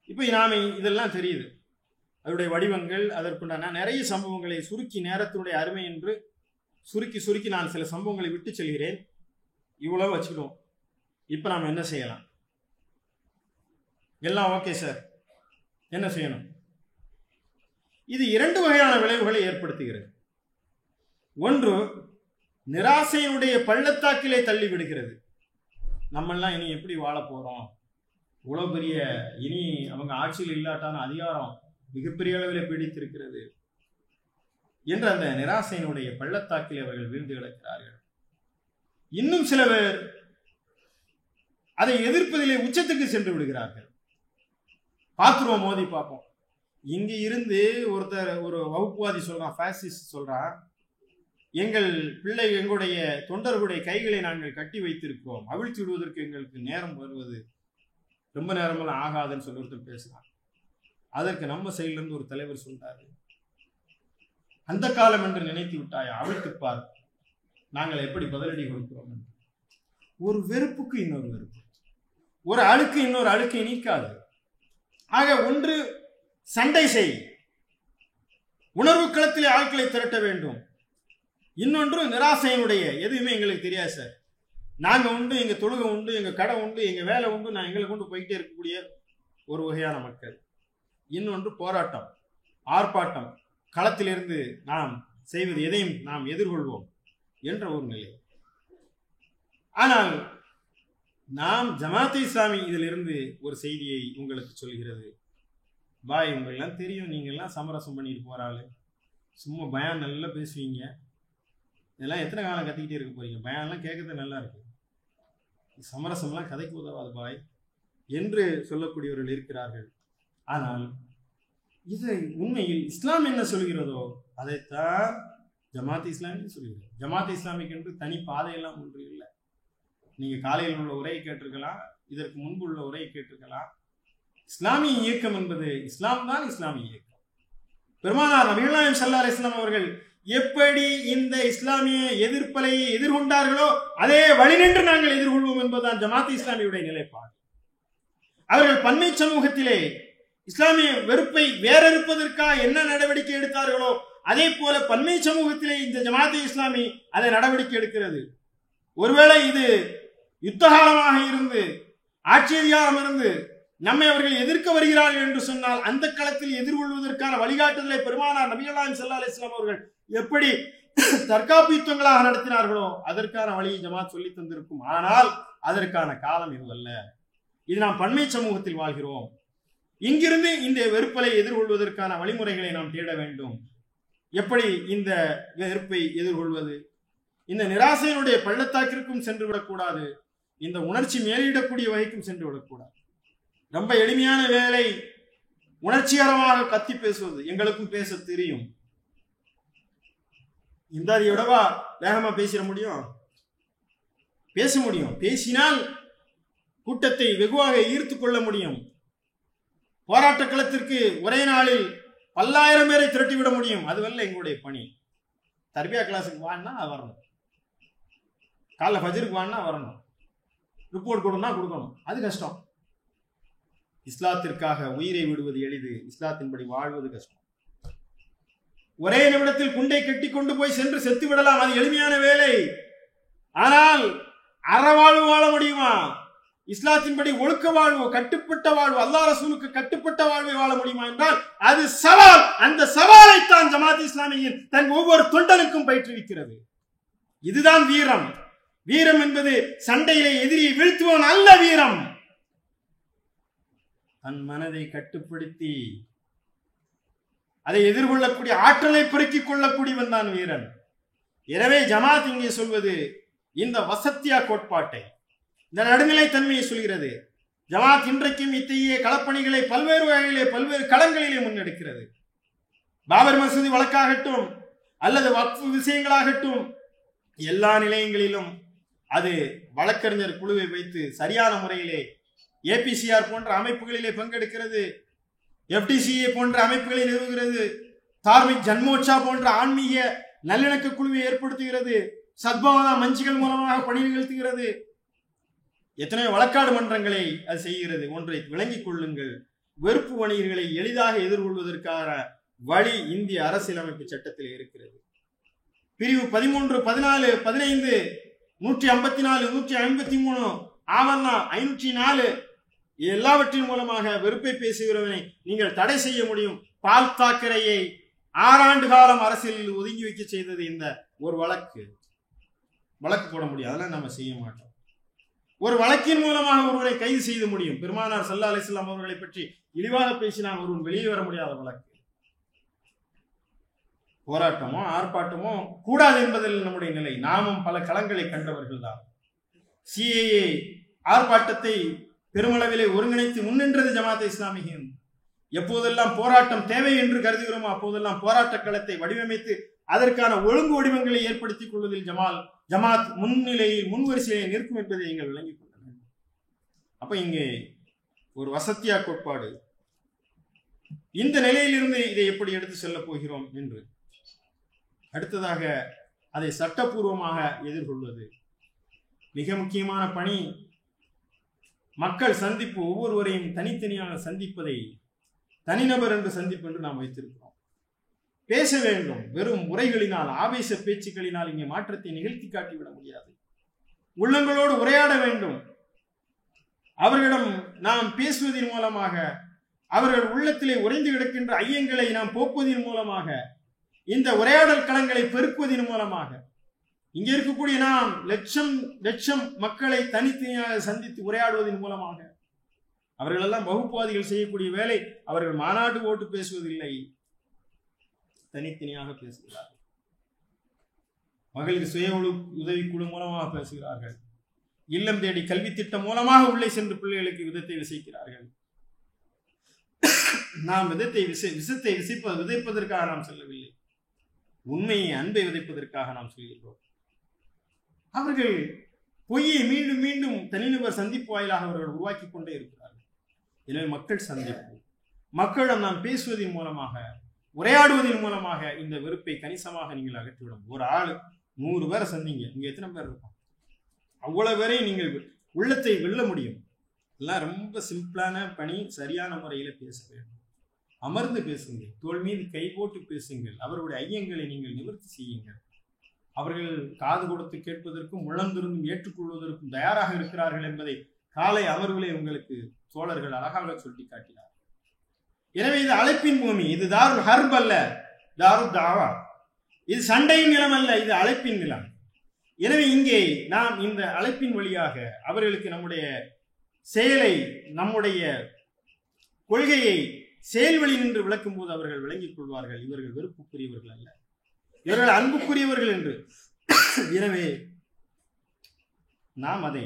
இப்போ நாம இதெல்லாம் தெரியுது, அதனுடைய வடிவங்கள், அதற்குண்டான நிறைய சம்பவங்களை சுருக்கி, நேரத்தினுடைய அருமை என்று சுருக்கி நான் சில சம்பவங்களை விட்டு செல்கிறேன். இவ்வளவு வச்சுக்கிடுவோம். இப்போ நாம் என்ன செய்யலாம்? எல்லாம் ஓகே சார், என்ன செய்யணும்? இது இரண்டு வகையான விளைவுகளை ஏற்படுத்துகிறது. ஒன்று, நிராசையினுடைய பள்ளத்தாக்கிலே தள்ளி விடுகிறது. நம்மெல்லாம் இனி எப்படி வாழ போறோம், இவ்வளவு பெரிய, இனி அவங்க ஆட்சியில் இல்லாட்டான அதிகாரம் மிகப்பெரிய அளவில் பீடித்திருக்கிறது என்ற அந்த நிராசையினுடைய பள்ளத்தாக்கில் அவர்கள் வீழ்ந்து கிடக்கிறார்கள். இன்னும் சில பேர் அதை எதிர்ப்பதிலே உச்சத்துக்கு சென்று விடுகிறார்கள். பார்த்துருவோம், மோதி பார்ப்போம். இங்க இருந்து ஒருத்தர், ஒரு வகுப்புவாதி சொல்றான், பாசிஸ்ட் சொல்றான், எங்கள் பிள்ளை, எங்களுடைய தொண்டர்களுடைய கைகளை நாங்கள் கட்டி வைத்திருக்கிறோம், அவிழ்த்து விடுவதற்கு எங்களுக்கு நேரம் வருவது ரொம்ப நேரமெல்லாம் ஆகாதுன்னு சொல்லி ஒருத்தர் பேசுறான். அதற்கு நம்ம சைடிலிருந்து ஒரு தலைவர் சொல்றாரு, அந்த காலம் என்று நினைத்து விட்டாயா, அவிழ்த்துப்பார், நாங்கள் எப்படி பதிலடி கொடுக்கிறோம் என்று. ஒரு வெறுப்புக்கு இன்னொரு வெறுப்பு, ஒரு அழுக்கு இன்னொரு அழுக்கை நீக்காது. ஆக ஒன்று சண்டை செய், உணர்வு களத்திலே ஆட்களை திரட்ட வேண்டும். இன்னொன்று நிராசையினுடைய, எதுவுமே எங்களுக்கு தெரியாது சார், நாங்க உண்டு, எங்க தொழுகை உண்டு, எங்க கடை உண்டு, எங்க வேலை உண்டு, நான் எங்களை கொண்டு போயிட்டே இருக்கக்கூடிய ஒரு வகையான மக்கள். இன்னொன்று போராட்டம், ஆர்ப்பாட்டம், களத்திலிருந்து நாம் செய்வது எதையும் நாம் எதிர்கொள்வோம் என்ற ஒரு நிலை. ஆனால் நாம் ஜமாத் இஸ்லாமி இதிலிருந்து ஒரு செய்தியை உங்களுக்கு சொல்கிறது. பாய், உங்களெல்லாம் தெரியும், நீங்கள்லாம் சமரசம் பண்ணிட்டு போறாள், சும்மா பயான் நல்லா பேசுவீங்க, இதெல்லாம் எத்தனை காலம் கத்திக்கிட்டே இருக்க போறீங்க, பயான்லாம் கேட்கறது நல்லா இருக்கு, சமரசம்லாம் கதைக்கு உதவாது பாய் என்று சொல்லக்கூடியவர்கள் இருக்கிறார்கள். ஆனால் இதை உண்மையில் இஸ்லாம் என்ன சொல்கிறதோ அதைத்தான் ஜமாத் இஸ்லாமி சொல்கிறது. ஜமாத் இஸ்லாமிக்கு என்று தனி பாதையெல்லாம் ஒன்று இல்லை. நீங்க காலையில் உள்ள உரையை கேட்டிருக்கலாம், இதற்கு முன்பு உள்ள உரையை கேட்டிருக்கலாம். இஸ்லாமிய இயக்கம் என்பது இஸ்லாம் தான் இஸ்லாமிய இயக்கம். பெருமானார் நபிகள் நாயகம் ஸல்லல்லாஹு அலைஹி வஸல்லம் அவர்கள் எப்படி இந்த இஸ்லாமிய எதிர்ப்பலையை எதிர்கொண்டார்களோ அதே வழி நின்று நாங்கள் எதிர்கொள்வோம் என்பதுதான் ஜமாத் இஸ்லாமியுடைய நிலைப்பாடு. அவர்கள் பன்மை சமூகத்திலே இஸ்லாமிய வெறுப்பை வேறறுப்பதற்காக என்ன நடவடிக்கை எடுத்தார்களோ அதே போல பன்மை சமூகத்திலே இந்த ஜமாத் இஸ்லாமி அதை நடவடிக்கை எடுக்கிறது. ஒருவேளை இது யுத்தகாலமாக இருந்து, ஆட்சி அதிகாரம் இருந்து நம்மை அவர்கள் எதிர்க்க வருகிறார்கள் என்று சொன்னால் அந்த களத்தில் எதிர்கொள்வதற்கான வழிகாட்டுதலை பெருமானார் நபிகள் நாயகம் ஸல்லல்லாஹு அலைஹி வஸல்லம் அவர்கள் எப்படி தற்காப்பு யுத்தங்களாக நடத்தினார்களோ அதற்கான வழியை ஜமாத் சொல்லி தந்திருக்கும். ஆனால் அதற்கான காலம் இதுவல்ல. இது நாம் பன்மை சமூகத்தில் வாழ்கிறோம். இங்கிருந்து இந்த வெறுப்பலை எதிர்கொள்வதற்கான வழிமுறைகளை நாம் தேட வேண்டும். எப்படி இந்த வெறுப்பை எதிர்கொள்வது? இந்த நிராசையினுடைய பள்ளத்தாக்கிற்கும் சென்று விடக்கூடாது, இந்த உணர்ச்சி மேலிடக்கூடிய வகைக்கும் சென்று விடக்கூடாது. ரொம்ப எளிமையான வேலை உணர்ச்சிகரமாக கத்தி பேசுவது, எங்களுக்கும் பேச தெரியும். இந்த விடவா வேகமா பேசிட முடியும்? பேச முடியும். பேசினால் கூட்டத்தை வெகுவாக ஈர்த்து கொள்ள முடியும். போராட்ட களத்திற்கு ஒரே நாளில் 10,000 பேரை திரட்டிவிட முடியும். அதுவல்ல எங்களுடைய பணி. தர்பியா கிளாஸுக்கு வான்னா வரணும், காலைல ஃபஜருக்கு வான்னா வரணும், ரிப்போர்ட் கொடுனா கொடுக்கணும், அது கஷ்டம். இஸ்லாத்திற்காக உயிரை விடுவது எளிது, இஸ்லாத்தின்படி வாழ்வது கஷ்டம். ஒரே நிமிடத்தில் குண்டை கட்டி கொண்டு போய் சென்று செத்து விடலாம், அது எளிமையான வேலை. ஆனால் அறவாழ்வு வாழ முடியுமா? இஸ்லாத்தின்படி ஒழுக்க வாழ்வு, கட்டுப்பட்ட வாழ்வு, அல்லாஹ் ரசூலுக்கு கட்டுப்பட்ட வாழ்வை வாழ முடியுமா என்றால் அது சவால். அந்த சவாலைத்தான் ஜமாத் இஸ்லாமியின் தன் ஒவ்வொரு தொண்டனுக்கும் பயிற்றுவிக்கிறது. இதுதான் வீரம். வீரம் என்பது சண்டையிலே எதிரியை வீழ்த்துவன் அல்ல வீரம். தன் மனதை கட்டுப்படுத்தி அதை எதிர்கொள்ளக்கூடிய ஆற்றலை பெருக்கிக் கொள்ளக்கூடியவன் தான் வீரன். எனவே ஜமாத் இங்கே சொல்வது இந்த வசத்தியா கோட்பாட்டை, இந்த நடுநிலைத்தன்மையை சொல்கிறது. ஜமாத் இன்றைக்கும் இத்தகைய களப்பணிகளை பல்வேறு வகையிலே பல்வேறு களங்களிலே முன்னெடுக்கிறது. பாபர் மசூதி வழக்காகட்டும் அல்லது வக்ஃப் விஷயங்களாகட்டும், எல்லா நிலையங்களிலும் அது வழக்கறிஞர் குழுவை வைத்து சரியான முறையிலே ஏபிசிஆர் போன்ற அமைப்புகளிலே பங்கெடுக்கிறது, எஃப்டிசிஏ போன்ற அமைப்புகளை நிறுவுகிறது, தார்மிக் ஜன்மோட்சா போன்ற ஆன்மீக நல்லிணக்க குழுவை ஏற்படுத்துகிறது, சத்பாவனா மஞ்சுகள் மூலமாக பணி நிகழ்த்துகிறது, எத்தனை வழக்காடு மன்றங்களை அது செய்கிறது. ஒன்றை விளங்கிக் கொள்ளுங்கள், வெறுப்பு வணிகர்களை எளிதாக எதிர்கொள்வதற்கான வழி இந்திய அரசியலமைப்பு சட்டத்தில் இருக்கிறது. பிரிவு 13, 14, 15, 154, 153, ஆவண்ணா 504 எல்லாவற்றின் மூலமாக வெறுப்பை பேசுகிறவனை நீங்கள் தடை செய்ய முடியும். பால் தாக்கரேயை 6 ஆண்டு காலம் அரசியலில் ஒதுங்கி வைக்க செய்தது இந்த ஒரு வழக்கு போட முடியும். அதெல்லாம் நம்ம செய்ய மாட்டோம். ஒரு வழக்கின் மூலமாக ஒருவரை கைது செய்ய முடியும். பெருமானார் ஸல்லல்லாஹு அலைஹி வஸல்லம் அவர்களை பற்றி இழிவாக பேசினால் ஒருவன் வெளியே வர முடியாத வழக்கு. போராட்டமோ ஆர்ப்பாட்டமோ கூடாது என்பதில் நம்முடைய நிலை. நாமும் பல களங்களை கண்டவர்கள் தான். சிஏஏ ஆர்ப்பாட்டத்தை பெருமளவிலே ஒருங்கிணைத்து முன்னின்றது ஜமாத் இஸ்லாமியின். எப்போதெல்லாம் போராட்டம் தேவை என்று கருதுகிறோமோ அப்போதெல்லாம் போராட்ட களத்தை வடிவமைத்து அதற்கான ஒழுங்கு வடிவங்களை ஏற்படுத்திக் கொள்வதில் ஜமாத் முன்னிலையில் முன்வரிசையை நிற்கும் என்பதை நீங்கள் விளங்கிக் கொள்ள வேண்டும். அப்ப இங்கே ஒரு வசத்தியா கோட்பாடு, இந்த நிலையிலிருந்து இதை எப்படி எடுத்து செல்ல போகிறோம் என்று, அடுத்ததாக அதை சட்டப்பூர்வமாக எதிர்கொள்வது மிக முக்கியமான பணி. மக்கள் சந்திப்பு, ஒவ்வொருவரையும் தனித்தனியாக சந்திப்பதை தனிநபர் என்று சந்திப்பு என்று நாம் வைத்திருக்கிறோம். பேச வேண்டும். வெறும் உரைகளினால், ஆவேச பேச்சுக்களினால் இங்கே மாற்றத்தை நிகழ்த்தி காட்டிவிட முடியாது. உள்ளங்களோடு உரையாட வேண்டும். அவர்களிடம் நாம் பேசுவதன் மூலமாக, அவர்கள் உள்ளத்திலே உறைந்து கிடக்கின்ற ஐயங்களை நாம் போக்குவதன் மூலமாக, இந்த உரையாடல் களங்களை பெருக்குவதன் மூலமாக, இங்கே இருக்கக்கூடிய நாம் லட்சம் மக்களை தனித்தனியாக சந்தித்து உரையாடுவதன் மூலமாக, அவர்களெல்லாம் வகுப்புவாதிகள் செய்யக்கூடிய வேலை. அவர்கள் மாநாட்டு போட்டு பேசுவதில்லை, தனித்தனியாக பேசுகிறார்கள். மகளிர் சுய உதவிக்குழு மூலமாக பேசுகிறார்கள். இல்லம் தேடி கல்வி திட்டம் மூலமாக உள்ளே சென்று பிள்ளைகளுக்கு விதத்தை விதைக்கிறார்கள். நாம் விஷத்தை விதைப்பதற்காக நாம் செல்லவில்லை, உண்மையை அன்பை விதைப்பதற்காக நாம் சொல்கிறோம். அவர்கள் பொய்யை மீண்டும் மீண்டும் தனிநபர் சந்திப்பு வாயிலாக அவர்கள் உருவாக்கி கொண்டே இருக்கிறார்கள். எனவே மக்கள் சந்திப்பு, மக்களிடம் நாம் பேசுவதன் மூலமாக, உரையாடுவதன் மூலமாக இந்த வெறுப்பை கணிசமாக நீங்கள் அகற்றிவிடும். ஒரு ஆள் 100 பேரை சந்திங்க, இங்க எத்தனை பேர் இருக்கும்? அவ்வளவு பேரை நீங்கள் உள்ளத்தை வெல்ல முடியும். எல்லாம் ரொம்ப சிம்பிளான பணி. சரியான முறையில பேச வேண்டும். அமர்ந்து பேசுங்கள், தோள் மீது கை போட்டு பேசுங்கள். அவருடைய ஐயங்களை நீங்கள் நிவர்த்தி செய்யுங்கள். அவர்கள் காது கொடுத்து கேட்பதற்கும் உள்ளந்திருந்தும் ஏற்றுக்கொள்வதற்கும் தயாராக இருக்கிறார்கள் என்பதை காலை அமர்வுகளே உங்களுக்கு தோழர்கள் அழகாக சுட்டி காட்டினார். எனவே இது அழைப்பின் பூமி. இது தாருல் ஹர்ப் அல்ல, தாருல் தாவா. இது சண்டையின் நிலம் அல்ல, இது அழைப்பின் நிலம். எனவே இங்கே நாம் இந்த அழைப்பின் வழியாக அவர்களுக்கு நம்முடைய செயலை, நம்முடைய கொள்கையை செயல்வழி நின்று விளக்கும் போது அவர்கள் விளங்கிக் கொள்வார்கள். இவர்கள் வெறுப்புக்குரியவர்கள் அல்ல, இவர்கள் அன்புக்குரியவர்கள் என்று. எனவே நாம் அதை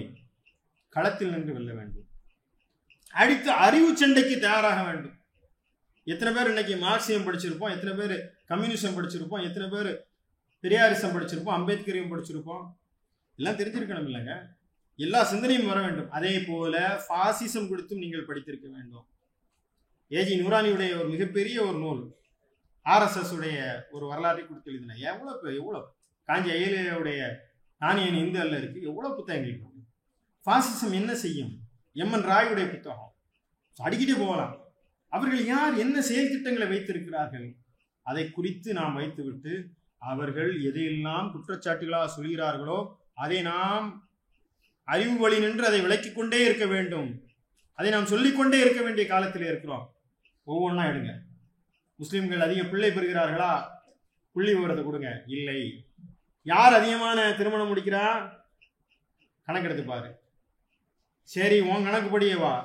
களத்தில் நின்று வெல்ல வேண்டும். அடுத்து அறிவு சண்டைக்கு தயாராக வேண்டும். எத்தனை பேர் இன்னைக்கு மார்க்சியம் படிச்சிருப்போம், எத்தனை பேர் கம்யூனிசம் படிச்சிருப்போம், எத்தனை பேர் பெரியாரிசம் படிச்சிருப்போம், அம்பேத்கரையும் படிச்சிருப்போம். எல்லாம் தெரிஞ்சிருக்கணும் இல்லைங்க. எல்லா சிந்தனையும் வர வேண்டும். அதே போல பாசிசம் குறித்தும் நீங்கள் படித்திருக்க வேண்டும். ஏஜி நூரானியுடைய ஒரு மிகப்பெரிய ஒரு நூல், RSS உடைய ஒரு வரலாற்றை கொடுத்து எழுதின, எவ்வளவு காஞ்சி அயலுடைய நானியன் இந்து அல்ல இருக்கு, எவ்வளவு புத்தகங்கள் இருக்கு. பாசிசம் என்ன செய்யும், MN ராயுடைய புத்தகம், அடிக்கிட்டே போகலாம். அவர்கள் யார், என்ன செயல் திட்டங்களை வைத்திருக்கிறார்கள், அதை குறித்து நாம் வைத்துவிட்டு அவர்கள் எதையெல்லாம் குற்றச்சாட்டுகளாக சொல்கிறார்களோ அதை நாம் அறிவு வழி நின்று அதை விளக்கிக் கொண்டே இருக்க வேண்டும். அதை நாம் சொல்லிக்கொண்டே இருக்க வேண்டிய காலத்தில் இருக்கிறோம். ஒவ்வொன்றா எடுங்க. முஸ்லிம்கள் அதிக பிள்ளை பெறுகிறார்களா, புள்ளி விவரத்தை கொடுங்க. இல்லை. யார் அதிகமான திருமணம் முடிக்கிறா, கணக்கெடுத்து பாரு. சரி, உன் கணக்குப்படியே வா.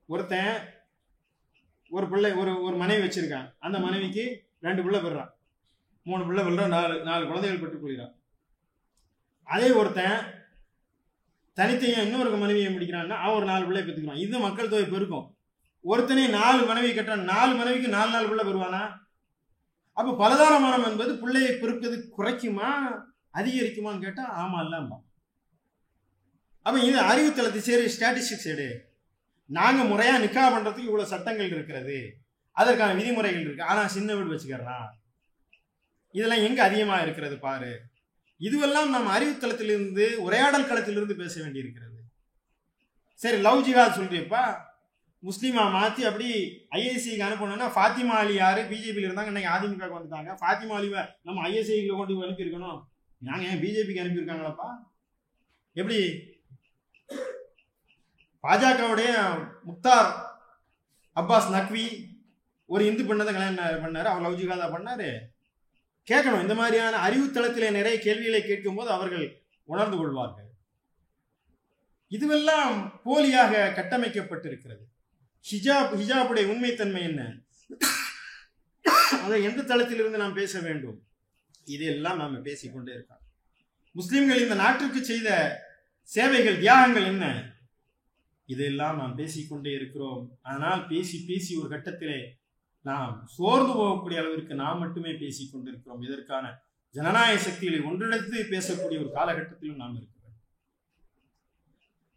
ஒருத்தன் ஒரு பிள்ளை ஒரு மனைவி வச்சிருக்கான். அந்த மனைவிக்கு 2 பிள்ளை பெறான், 3 பிள்ளை பெறான், 4 குழந்தைகள் பெற்றுக் கொள்கிறான். அதே ஒருத்தன் தனித்தையும் இன்னொரு மனைவியை முடிக்கிறான்னா அவன் ஒரு 4 பிள்ளை பெற்றுக்கிறான். இது மக்கள் தொகை பெருக்கும். ஒருத்தனே 4 மனைவி கட்டுறான், 4 மனைவிக்கு 4 பிள்ளை பெறுவானா? அப்ப பலதாரமானம் என்பது பிள்ளையை பெருப்பது குறைக்குமா அதிகரிக்குமான்னு கேட்டா ஆமா இல்லாம. அப்ப இது அறிவுத்தளத்தை சரி ஸ்டாட்டிஸ்டிக்ஸ் எடு. நாங்க முறையா நிக்கா பண்றதுக்கு இவ்வளவு சட்டங்கள் இருக்கிறது, அதற்கான விதிமுறைகள் இருக்கு, ஆனா சின்ன வீடு வச்சுக்கிறான். இதெல்லாம் எங்க அதிகமா இருக்கிறது பாரு. இதுவெல்லாம் நாம் அறிவுத்தளத்திலிருந்து உரையாடல் களத்திலிருந்து பேச வேண்டி இருக்கிறது. சரி, லவ் ஜிஹாத் சொல்றியப்பா, முஸ்லீமா மாத்தி அப்படி ஐஎஸ்சிக்கு அனுப்பணும்னா ஃபாத்திமா அலி யாரு பிஜேபியில் இருந்தாங்க, இன்னைக்கு அதிமுக வந்துட்டாங்க. ஃபாத்திமா அலிவை நம்ம ஐஎஸ்சிக்கு கொண்டு அனுப்பியிருக்கணும், நாங்க ஏன் பிஜேபிக்கு அனுப்பியிருக்காங்களாப்பா? எப்படி? பாஜகவுடைய முக்தார் அப்பாஸ் நக்வி ஒரு இந்து பெண்ணை கல்யாணம் பண்ணாரு, அவர் லவ் ஜிஹாதா பண்ணாரு. கேட்கணும். இந்த மாதிரியான அறிவுத்தளத்திலே நிறைய கேள்விகளை கேட்கும் போது அவர்கள் உணர்ந்து கொள்வார்கள். இதுவெல்லாம் போலியாக கட்டமைக்கப்பட்டிருக்கிறது. ஹிஜாபுடைய உண்மைத்தன்மை என்ன, அதை எந்த தளத்திலிருந்து நாம் பேச வேண்டும், இதெல்லாம் நாம் பேசிக்கொண்டே இருக்கோம். முஸ்லிம்கள் இந்த நாட்டிற்கு செய்த சேவைகள் தியாகங்கள் என்ன, இதெல்லாம் நாம் பேசிக்கொண்டே இருக்கிறோம். ஆனால் பேசி பேசி ஒரு கட்டத்திலே நாம் சோர்ந்து போகக்கூடிய அளவிற்கு நாம் மட்டுமே பேசிக் கொண்டிருக்கிறோம். இதற்கான ஜனநாயக சக்திகளை ஒன்றிணைத்து பேசக்கூடிய ஒரு காலகட்டத்திலும் நாம் இருக்கிறோம்.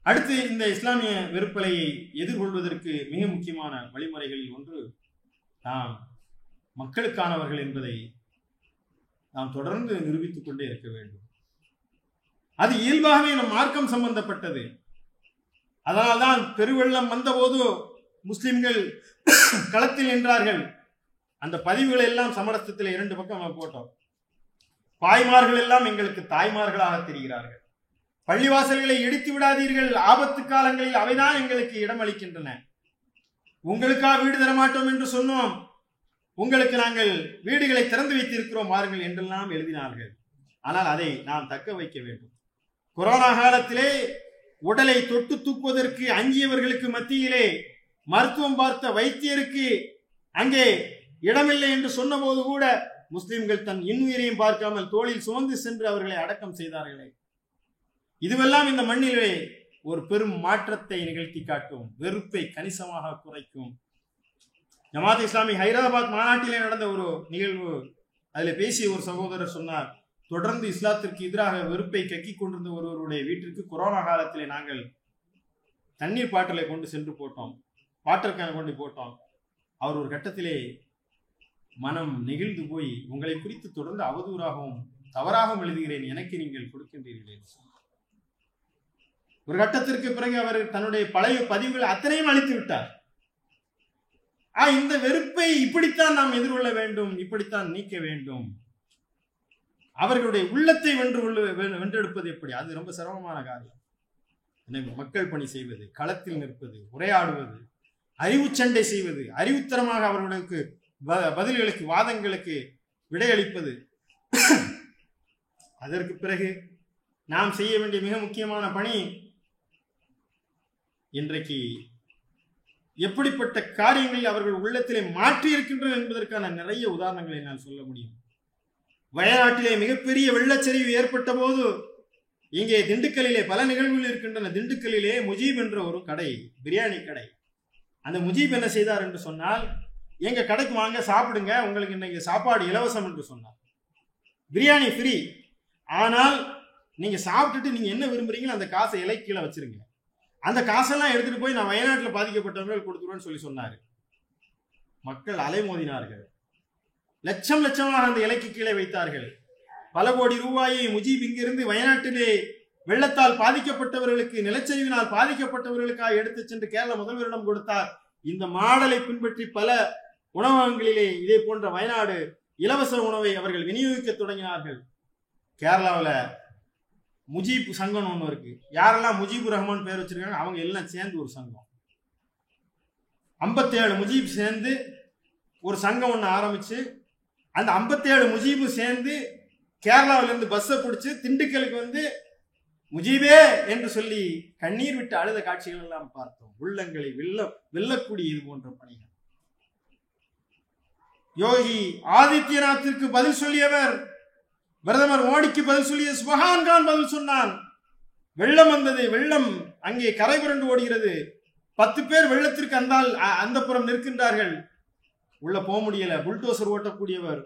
அடுத்து இந்த இஸ்லாமிய வெறுப்பலையை எதிர்கொள்வதற்கு மிக முக்கியமான வழிமுறைகளில் ஒன்று நாம் மக்களுக்கானவர்கள் என்பதை நாம் தொடர்ந்து நிரூபித்துக் கொண்டே இருக்க வேண்டும். அது இயல்பாகவே நம் மார்க்கம் சம்பந்தப்பட்டது. அதனால்தான் பெருவெள்ளம் வந்தபோது முஸ்லிம்கள் களத்தில் நின்றார்கள். அந்த பதிவுகளை எல்லாம் சமரசத்தில் 2 பக்கம் போட்டோம். பாய்மார்கள் எல்லாம் எங்களுக்கு தாய்மார்களாக தெரிகிறார்கள். பள்ளிவாசல்களை இடித்து விடாதீர்கள், ஆபத்து காலங்களில் அவைதான் எங்களுக்கு இடமளிக்கின்றன. உங்களுக்கா வீடு தரமாட்டோம் என்று சொன்னோம், உங்களுக்கு நாங்கள் வீடுகளை திறந்து வைத்திருக்கிறோம் வாருங்கள் என்றெல்லாம் எழுதினார்கள். ஆனால் அதை நாம் தக்க வைக்க வேண்டும். கொரோனா காலத்திலே உடலை தொட்டு தூக்குவதற்கு அஞ்சியவர்களுக்கு மத்தியிலே மருத்துவம் பார்த்த வைத்தியருக்கு அங்கே இடமில்லை என்று சொன்ன போது கூட முஸ்லிம்கள் தன் இன்னுயிரையும் பார்க்காமல் தோளில் சுமந்து சென்று அவர்களை அடக்கம் செய்தார்களே. இதுவெல்லாம் இந்த மண்ணிலே ஒரு பெரும் மாற்றத்தை நிகழ்த்தி காட்டும், வெறுப்பை கணிசமாக குறைக்கும். ஜமாத் இஸ்லாமி ஹைதராபாத் மாநாட்டிலே நடந்த ஒரு நிகழ்வு, அதில் பேசிய ஒரு சகோதரர் சொன்னார், தொடர்ந்து இஸ்லாத்திற்கு எதிராக வெறுப்பை கக்கிக் கொண்டிருந்த ஒருவருடைய வீட்டிற்கு கொரோனா காலத்திலே நாங்கள் தண்ணீர் பாட்டிலை கொண்டு சென்று போட்டோம், வாட்டர் கேன் கொண்டு போட்டோம். அவர் ஒரு கட்டத்திலே மனம் நெகிழ்ந்து போய், உங்களை குறித்து தொடர்ந்து அவதூறாகவும் தவறாகவும் எழுதுகிறேன், எனக்கு நீங்கள் கொடுக்கின்றீர்களே. ஒரு கட்டத்திற்கு பிறகு அவர் தன்னுடைய பழைய பதிவுகள் அத்தனையும் அழித்து விட்டார். இந்த வெறுப்பை இப்படித்தான் நாம் எதிர்கொள்ள வேண்டும், இப்படித்தான் நீக்க வேண்டும். அவர்களுடைய உள்ளத்தை வென்றெடுப்பது எப்படி? அது ரொம்ப சிரமமான காரியம். எனவே மக்கள் பணி செய்வது, களத்தில் நிற்பது, உரையாடுவது, அறிவு சண்டை செய்வது, அறிவுத்தரமாக அவர்களுக்கு பதில்களுக்கு வாதங்களுக்கு விடையளிப்பது. அதற்கு பிறகு நாம் செய்ய வேண்டிய மிக முக்கியமான பணி, இன்றைக்கு எப்படிப்பட்ட காரியங்களில் அவர்கள் உள்ளத்திலே மாற்றி இருக்கின்றன என்பதற்கான நிறைய உதாரணங்களை நான் சொல்ல முடியும். வயநாட்டிலே மிகப்பெரிய வெள்ளச்சரிவு ஏற்பட்ட போது இங்கே திண்டுக்கல்லிலே பல நிகழ்வுகள் இருக்கின்றன. திண்டுக்கல்லிலே முஜீப் என்ற ஒரு கடை, பிரியாணி கடை. அந்த முஜீப் என்ன செய்தார் என்று சொன்னால், எங்க கடைக்கு வாங்க சாப்பிடுங்க, உங்களுக்கு இன்னைக்கு சாப்பாடு இலவசம் என்று சொன்னார். பிரியாணி ஃப்ரீ, ஆனால் நீங்க சாப்பிட்டுட்டு நீங்க என்ன விரும்புறீங்களோ அந்த காசை இலை கீழே வச்சிருங்க, அந்த காசெல்லாம் எடுத்துட்டு போய் நான் வயநாட்டில் பாதிக்கப்பட்டவர்கள் கொடுத்துருவேன்னு சொன்னாரு. மக்கள் அலைமோதினார்கள், லட்சம் லட்சமாக அந்த இலைக்கு கீழே வைத்தார்கள். பல கோடி ரூபாயை முஜீப் இங்கிருந்து வயநாட்டிலே வெள்ளத்தால் பாதிக்கப்பட்டவர்களுக்கு, நிலச்சரிவினால் பாதிக்கப்பட்டவர்களுக்காக எடுத்து சென்று கேரள முதல்வரிடம் கொடுத்தார். இந்த மாடலை பின்பற்றி பல உணவகங்களிலே இதே போன்ற வயநாடு இலவச உணவை அவர்கள் விநியோகிக்க தொடங்கினார்கள். கேரளாவில் முஜீப் சங்கம் ஒன்று இருக்கு. யாரெல்லாம் முஜீபுர் ரஹ்மான் பேர் வச்சிருக்காங்க அவங்க எல்லாம் சேர்ந்து ஒரு சங்கம், 57 முஜீப் சேர்ந்து ஒரு சங்கம் ஒன்று ஆரம்பிச்சு, அந்த 57 முஜீபு சேர்ந்து கேரளாவிலிருந்து பஸ்ஸை பிடிச்சி திண்டுக்கலுக்கு வந்து முஜீபே என்று சொல்லி கண்ணீர் விட்டு அழுத காட்சிகள் எல்லாம் பார்த்தோம். உள்ளங்களை வெல்லக்கூடிய இது போன்ற பணிகள். யோகி ஆதித்யநாத்திற்கு பதில் சொல்லியவர், பிரதமர் மோடிக்கு பதில் சொல்லிய சுபஹான் கான் பதில் சொன்னான். வெள்ளம் வந்தது, வெள்ளம் அங்கே கரை புரண்டு ஓடுகிறது. 10 பேர் வெள்ளத்திற்கு அந்த புறம் நிற்கின்றார்கள். உள்ள போக முடியல. புல்டோசர் ஓட்டக்கூடியவர்,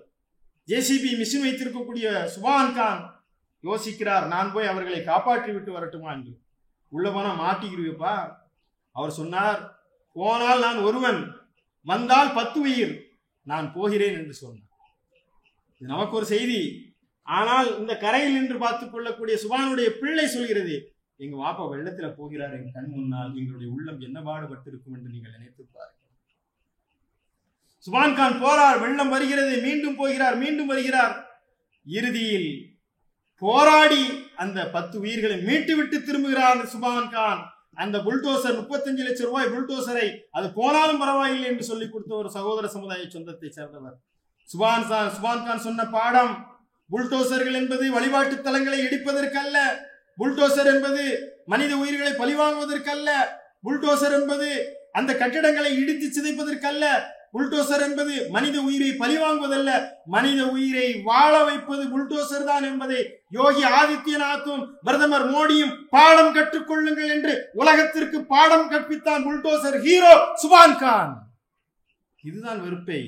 ஜேசிபி மிஷின் வைத்திருக்கக்கூடிய சுபஹான் கான் யோசிக்கிறார், நான் போய் அவர்களை காப்பாற்றி விட்டு வரட்டுமா என்று. உள்ள போனா மாட்டிக்கிருப்பா. அவர் சொன்னார், போனால் நான் ஒருவன், வந்தால் 10 உயிர், நான் போகிறேன் என்று சொன்னார். இது நமக்கு ஒரு செய்தி. ஆனால் இந்த கரையில் நின்று பார்த்துக் கொள்ளக்கூடிய சுபானுடைய பிள்ளை சொல்கிறது, எங்க வாப்பா வெள்ளத்துல போகிறார் என் கண் முன்னால், எங்களுடைய உள்ளம் என்ன பாடுபட்டிருக்கும் என்று நீங்கள் நினைத்து பாருங்கள். சுபான் கான் போறார், வெள்ளம் வருகிறது, மீண்டும் போகிறார், மீண்டும் வருகிறார். இறுதியில் போராடி அந்த 10 உயிர்களை மீட்டு விட்டு திரும்புகிறார் சுபான் கான். அந்த புல்டோசர் 35 லட்சம் ரூபாய் புல்டோசரை அது போனாலும் பரவாயில்லை என்று சொல்லிக் கொடுத்த ஒரு சகோதர சமுதாய சொந்தத்தை சேர்ந்தவர். சுபான் கான் சொன்ன பாடம், புல்டோசர்கள் என்பது வழிபாட்டு தலங்களை இடிப்பதற்கல்ல, புல்டோசர் என்பது மனித உயிர்களை பழிவாங்குவதற்கல்ல, புல்டோசர் என்பது அந்த கட்டிடங்களை இடித்து சிதைப்பதற்கல்ல, புல்டோசர் என்பது மனித உயிரை பழிவாங்குவதல்ல, மனித உயிரை வாழ வைப்பது புல்டோசர் தான் என்பதை யோகி ஆதித்யநாத்தும் பிரதமர் மோடியும் பாடம் கற்றுக்கொள்ளுங்கள் என்று உலகத்திற்கு பாடம் கற்பித்தான் புல்டோசர் ஹீரோ சுபான் கான். இதுதான் வெறுப்பை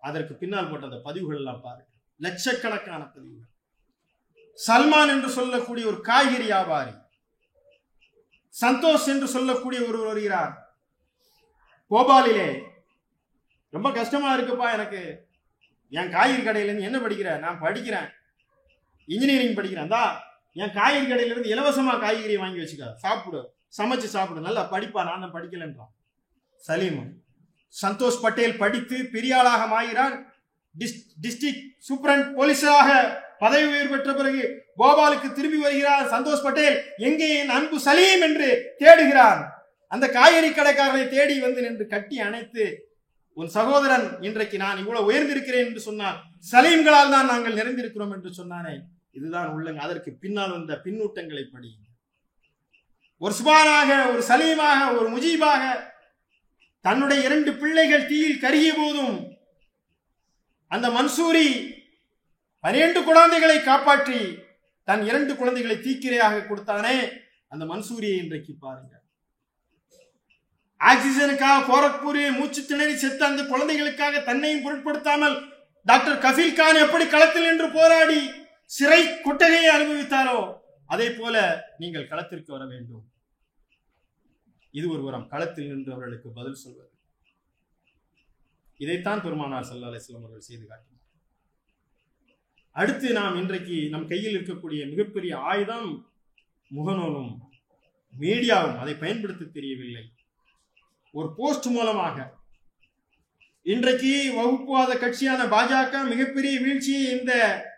அதற்கு பின்னால் போட்ட அந்த பதிவுகள் எல்லாம் பாருங்கள், லட்சக்கணக்கான பதிவுகள். சல்மான் என்று சொல்லக்கூடிய ஒரு காய்கறி வியாபாரி, சந்தோஷ் என்று சொல்லக்கூடிய ஒருவர் வருகிறார். போபாலிலே ரொம்ப கஷ்டமா இருக்குப்பா எனக்கு, என் காய்கறி கடையில என்ன படிக்கிற? நான் படிக்கிறேன், இன்ஜினியரிங் படிக்கிறேன். தான் என் காய்கறி கடையில இருந்து இலவசமா காய்கறி வாங்கி வச்சுக்க, சாப்பிடு, சமைச்சு சாப்பிடு, நல்லா படிப்பா, நான் தான் படிக்கலன்றான். சலீம். சந்தோஷ் பட்டேல் படித்து பெரிய ஆளாக மாறுகிறார். டிஸ்ட்ரிக்ட் சூப்பரண்ட் போலீஸாக பதவி உயர்வு பெற்ற பிறகு போபாலுக்கு திரும்பி வருகிறார். சந்தோஷ் பட்டேல் எங்கே என் அன்பு சலீம் என்று தேடுகிறார். அந்த காய்கறி கடைக்காரனை தேடி வந்து நின்று கட்டி அணைத்து, உன் சகோதரன் இன்றைக்கு நான் இவ்வளவு உயர்ந்திருக்கிறேன் என்று சொன்னான், சலீம்களால் தான் நாங்கள் நிறைந்திருக்கிறோம் என்று சொன்னானே. இதுதான் உள்ளங்க. அதற்கு பின்னால் வந்த பின்னூட்டங்களை படி. ஒரு சுபானாக, ஒரு சலீமாக, ஒரு முஜீபாக தன்னுடைய 2 பிள்ளைகள் தீயில் கருகிய போதும் அந்த மன்சூரி 12 குழந்தைகளை காப்பாற்றி தன் 2 குழந்தைகளை தீக்கிரையாக கொடுத்தானே, அந்த மன்சூரியை இன்றைக்கு பாருங்க. ஆக்சிஜனுக்காக கோரக்பூரில் மூச்சு திணறி செத்த அந்த குழந்தைகளுக்காக தன்னையும் பொருட்படுத்தாமல் டாக்டர் கஃபீல் கான் எப்படி களத்தில் நின்று போராடி சிறை கொட்டகையை அனுபவித்தாரோ, அதே போல நீங்கள் களத்திற்கு வர வேண்டும். இது ஒரு புறம், களத்தில் நின்று அவர்களுக்கு பதில் சொல்வது. இதைத்தான் பெருமானார் ஸல்லல்லாஹு அலைஹி வஸல்லம் அவர்கள் செய்து காட்டினார். அடுத்து நாம் இன்றைக்கு நம் கையில் இருக்கக்கூடிய மிகப்பெரிய ஆயுதம் முகநூலும் மீடியாவும். அதை பயன்படுத்த தெரியவில்லை. ஒரு போஸ்ட் மூலமாக இன்றைக்கு வகுப்புவாத கட்சியான பாஜக மிகப்பெரிய வீழ்ச்சியை இந்த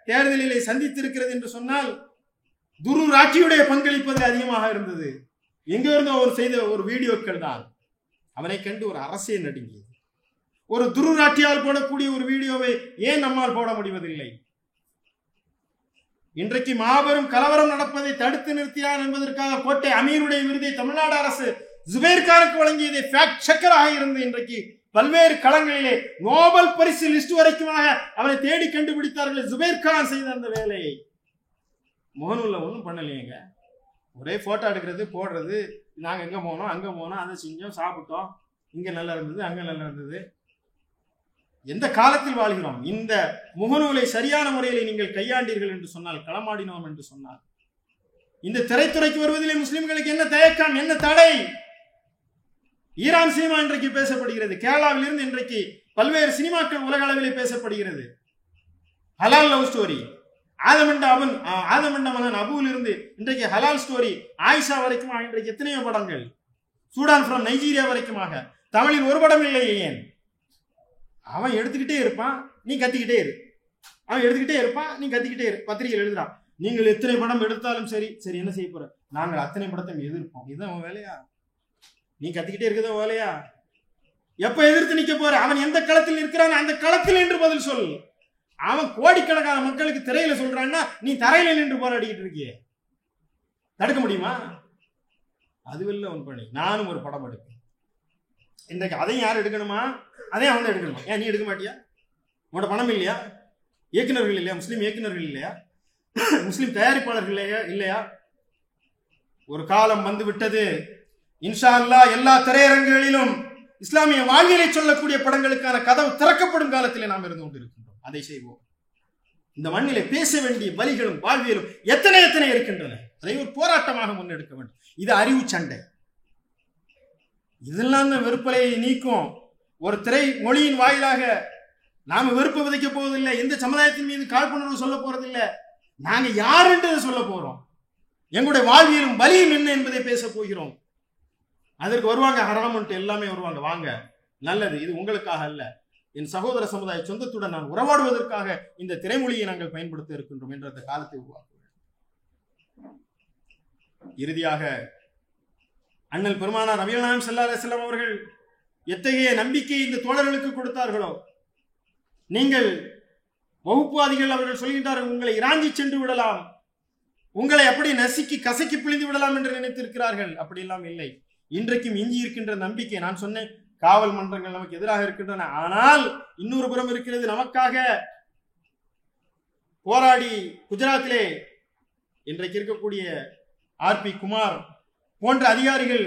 தேர்தலிலே சந்தித்திருக்கிறது என்று சொன்னால் துரு ராட்டியுடைய பங்களிப்பது அதிகமாக இருந்தது. எங்க இருந்தோ அவர் செய்த ஒரு வீடியோக்கள் தான். அவனை கண்டு ஒரு அரசே நடுங்கியது. ஒரு துரு ராட்டியால் போடக்கூடிய ஒரு வீடியோவை ஏன் நம்மால் போட முடிவதில்லை? இன்றைக்கு மாபெரும் கலவரம் நடப்பதை தடுத்து நிறுத்தினார் என்பதற்காக கோட்டை அமீருடைய விருதை தமிழ்நாடு அரசு ஜுபைர் கானுக்கு வழங்கியதை ஃபேக்ட் செக்கராக இருந்து இன்றைக்கு பல்வேறு களங்களிலே நோபல் பரிசு லிஸ்ட் வரைக்குமாக அவனை தேடி கண்டுபிடித்தார்கள். ஜுபைர் கான் செய்த அந்த வேலையை முகநூல்ல ஒன்றும் பண்ணலையேங்க. ஒரே போட்டோ எடுக்கிறது, போடுறது, நாங்க எங்க போனோம், அங்க போனோம், அதை செஞ்சோம், சாப்பிட்டோம், இங்க நல்லா இருந்தது, அங்க நல்லா இருந்தது. எந்த காலத்தில் வாழ்கிறோம்? இந்த முகநூலை சரியான முறையில் நீங்கள் கையாண்டீர்கள் என்று சொன்னால், களமாடினோம் என்று சொன்னால், இந்த திரைத்துறைக்கு வருவதிலே முஸ்லிம்களுக்கு என்ன தயக்கம், என்ன தடை? ஈரான் சினிமா இன்றைக்கு பேசப்படுகிறது. கேரளாவில் இருந்து இன்றைக்கு பல்வேறு சினிமாக்கள் உலக அளவிலே பேசப்படுகிறது. ஹலால் லவ் ஸ்டோரி, ஆதமண்ட மகன் அபுவில் இருந்து இன்றைக்கு ஹலால் ஸ்டோரி, ஆயிஷா வரைக்கும் இன்றைக்கு எத்தனையோ படங்கள், சூடான் ஃப்ரம் நைஜீரியா வரைக்குமாக. தமிழில் ஒரு படம் இல்லையே. ஏன்? அவன் எடுத்துக்கிட்டே இருப்பான், நீ கத்திக்கிட்டே இரு. அவன் எடுத்துக்கிட்டே இருப்பான், நீ கத்திக்கிட்டே இரு. பத்திரிகையில் எழுதுறான், நீங்கள் எத்தனை படம் எடுத்தாலும் சரி சரி என்ன செய்ய போற, நாங்கள் அத்தனை படத்தை எதிர்ப்போம். இதுதான் அவன் வேலையா? நீ கத்திக்கிட்டே இருக்கிறத வேலையா? எப்ப எதிர்த்து நிக்க போற? அவன் எந்த களத்தில் நிற்கிறான் அந்த களத்தில் என்று பதில் சொல். அவன் கோடிக்கணக்கான மக்களுக்கு திரையில சொல்றான்னா நீ தரையில நின்று போராடிக்கிட்டு இருக்கியே. தடுக்க முடியுமா? அதுவல்ல உன் பணி. நானும் ஒரு படம் எடுப்பேன். இன்றைக்கு அதையும் யார் எடுக்கணுமா? அதையும் அவன் எடுக்கணுமா? ஏன் நீ எடுக்க மாட்டியா? உன்னோட பணம் இல்லையா? இயக்குநர்கள் இல்லையா? முஸ்லீம் இயக்குநர்கள் இல்லையா? முஸ்லீம் தயாரிப்பாளர்கள் இல்லையா? ஒரு காலம் வந்து விட்டது, இன்ஷா அல்லாஹ் எல்லா திரையரங்குகளிலும் இஸ்லாமிய வாழ்வியலை சொல்லக்கூடிய படங்களுக்கான கதவு திறக்கப்படும் காலத்திலே நாம் இருந்து கொண்டிருக்கின்றோம். அதை செய்வோம். இந்த மண்ணிலே பேச வேண்டிய வழிகளும் வாழ்வியலும் எத்தனை எத்தனை இருக்கின்றன. அதை ஒரு போராட்டமாக முன்னெடுக்க வேண்டும். இது அறிவு சண்டை. இதெல்லாம் வெறுப்பலையை நீக்கும். ஒரு திரை மொழியின் வாயிலாக நாம வெறுப்பு விதைக்க போவதில்லை. எந்த சமுதாயத்தின் மீது காழ்ப்புணர்வு சொல்ல போறதில்லை. நாங்க யார் என்று சொல்ல போறோம். எங்களுடைய வாழ்வியலும் வலியும் என்ன என்பதை பேச போகிறோம். அதற்கு வருவாங்க, ஹராம் எல்லாமே வருவாங்க. வாங்க, நல்லது. இது உங்களுக்காக அல்ல, என் சகோதர சமுதாய சொந்தத்துடன் நான் உறவாடுவதற்காக இந்த திரைமொழியை நாங்கள் பயன்படுத்த இருக்கின்றோம் என்ற அந்த காலத்தை உருவாக்குவோம். இறுதியாக அண்ணல் பெருமானார் நபிகள் நாயகம் ஸல்லல்லாஹு அலைஹி வஸல்லம் அவர்கள் எத்தகைய நம்பிக்கை இந்த தோழர்களுக்கு கொடுத்தார்களோ, நீங்கள் வகுப்புவாதிகள் அவர்கள் சொல்கின்றார்கள், உங்களை இராஞ்சி சென்று விடலாம், உங்களை அப்படி நசுக்கி கசக்கி பிழிந்து விடலாம் என்று நினைத்திருக்கிறார்கள். அப்படி எல்லாம் இல்லை. இன்றைக்கும் இஞ்சி இருக்கின்ற நம்பிக்கை, நான் சொன்னேன், காவல் மன்றங்கள் நமக்கு எதிராக இருக்கின்றன. ஆனால் இன்னொரு புறம் இருக்கிறது, நமக்காக போராடி குஜராத்திலே இன்றைக்கு இருக்கக்கூடிய ஆர்பி குமார் போன்ற அதிகாரிகள்,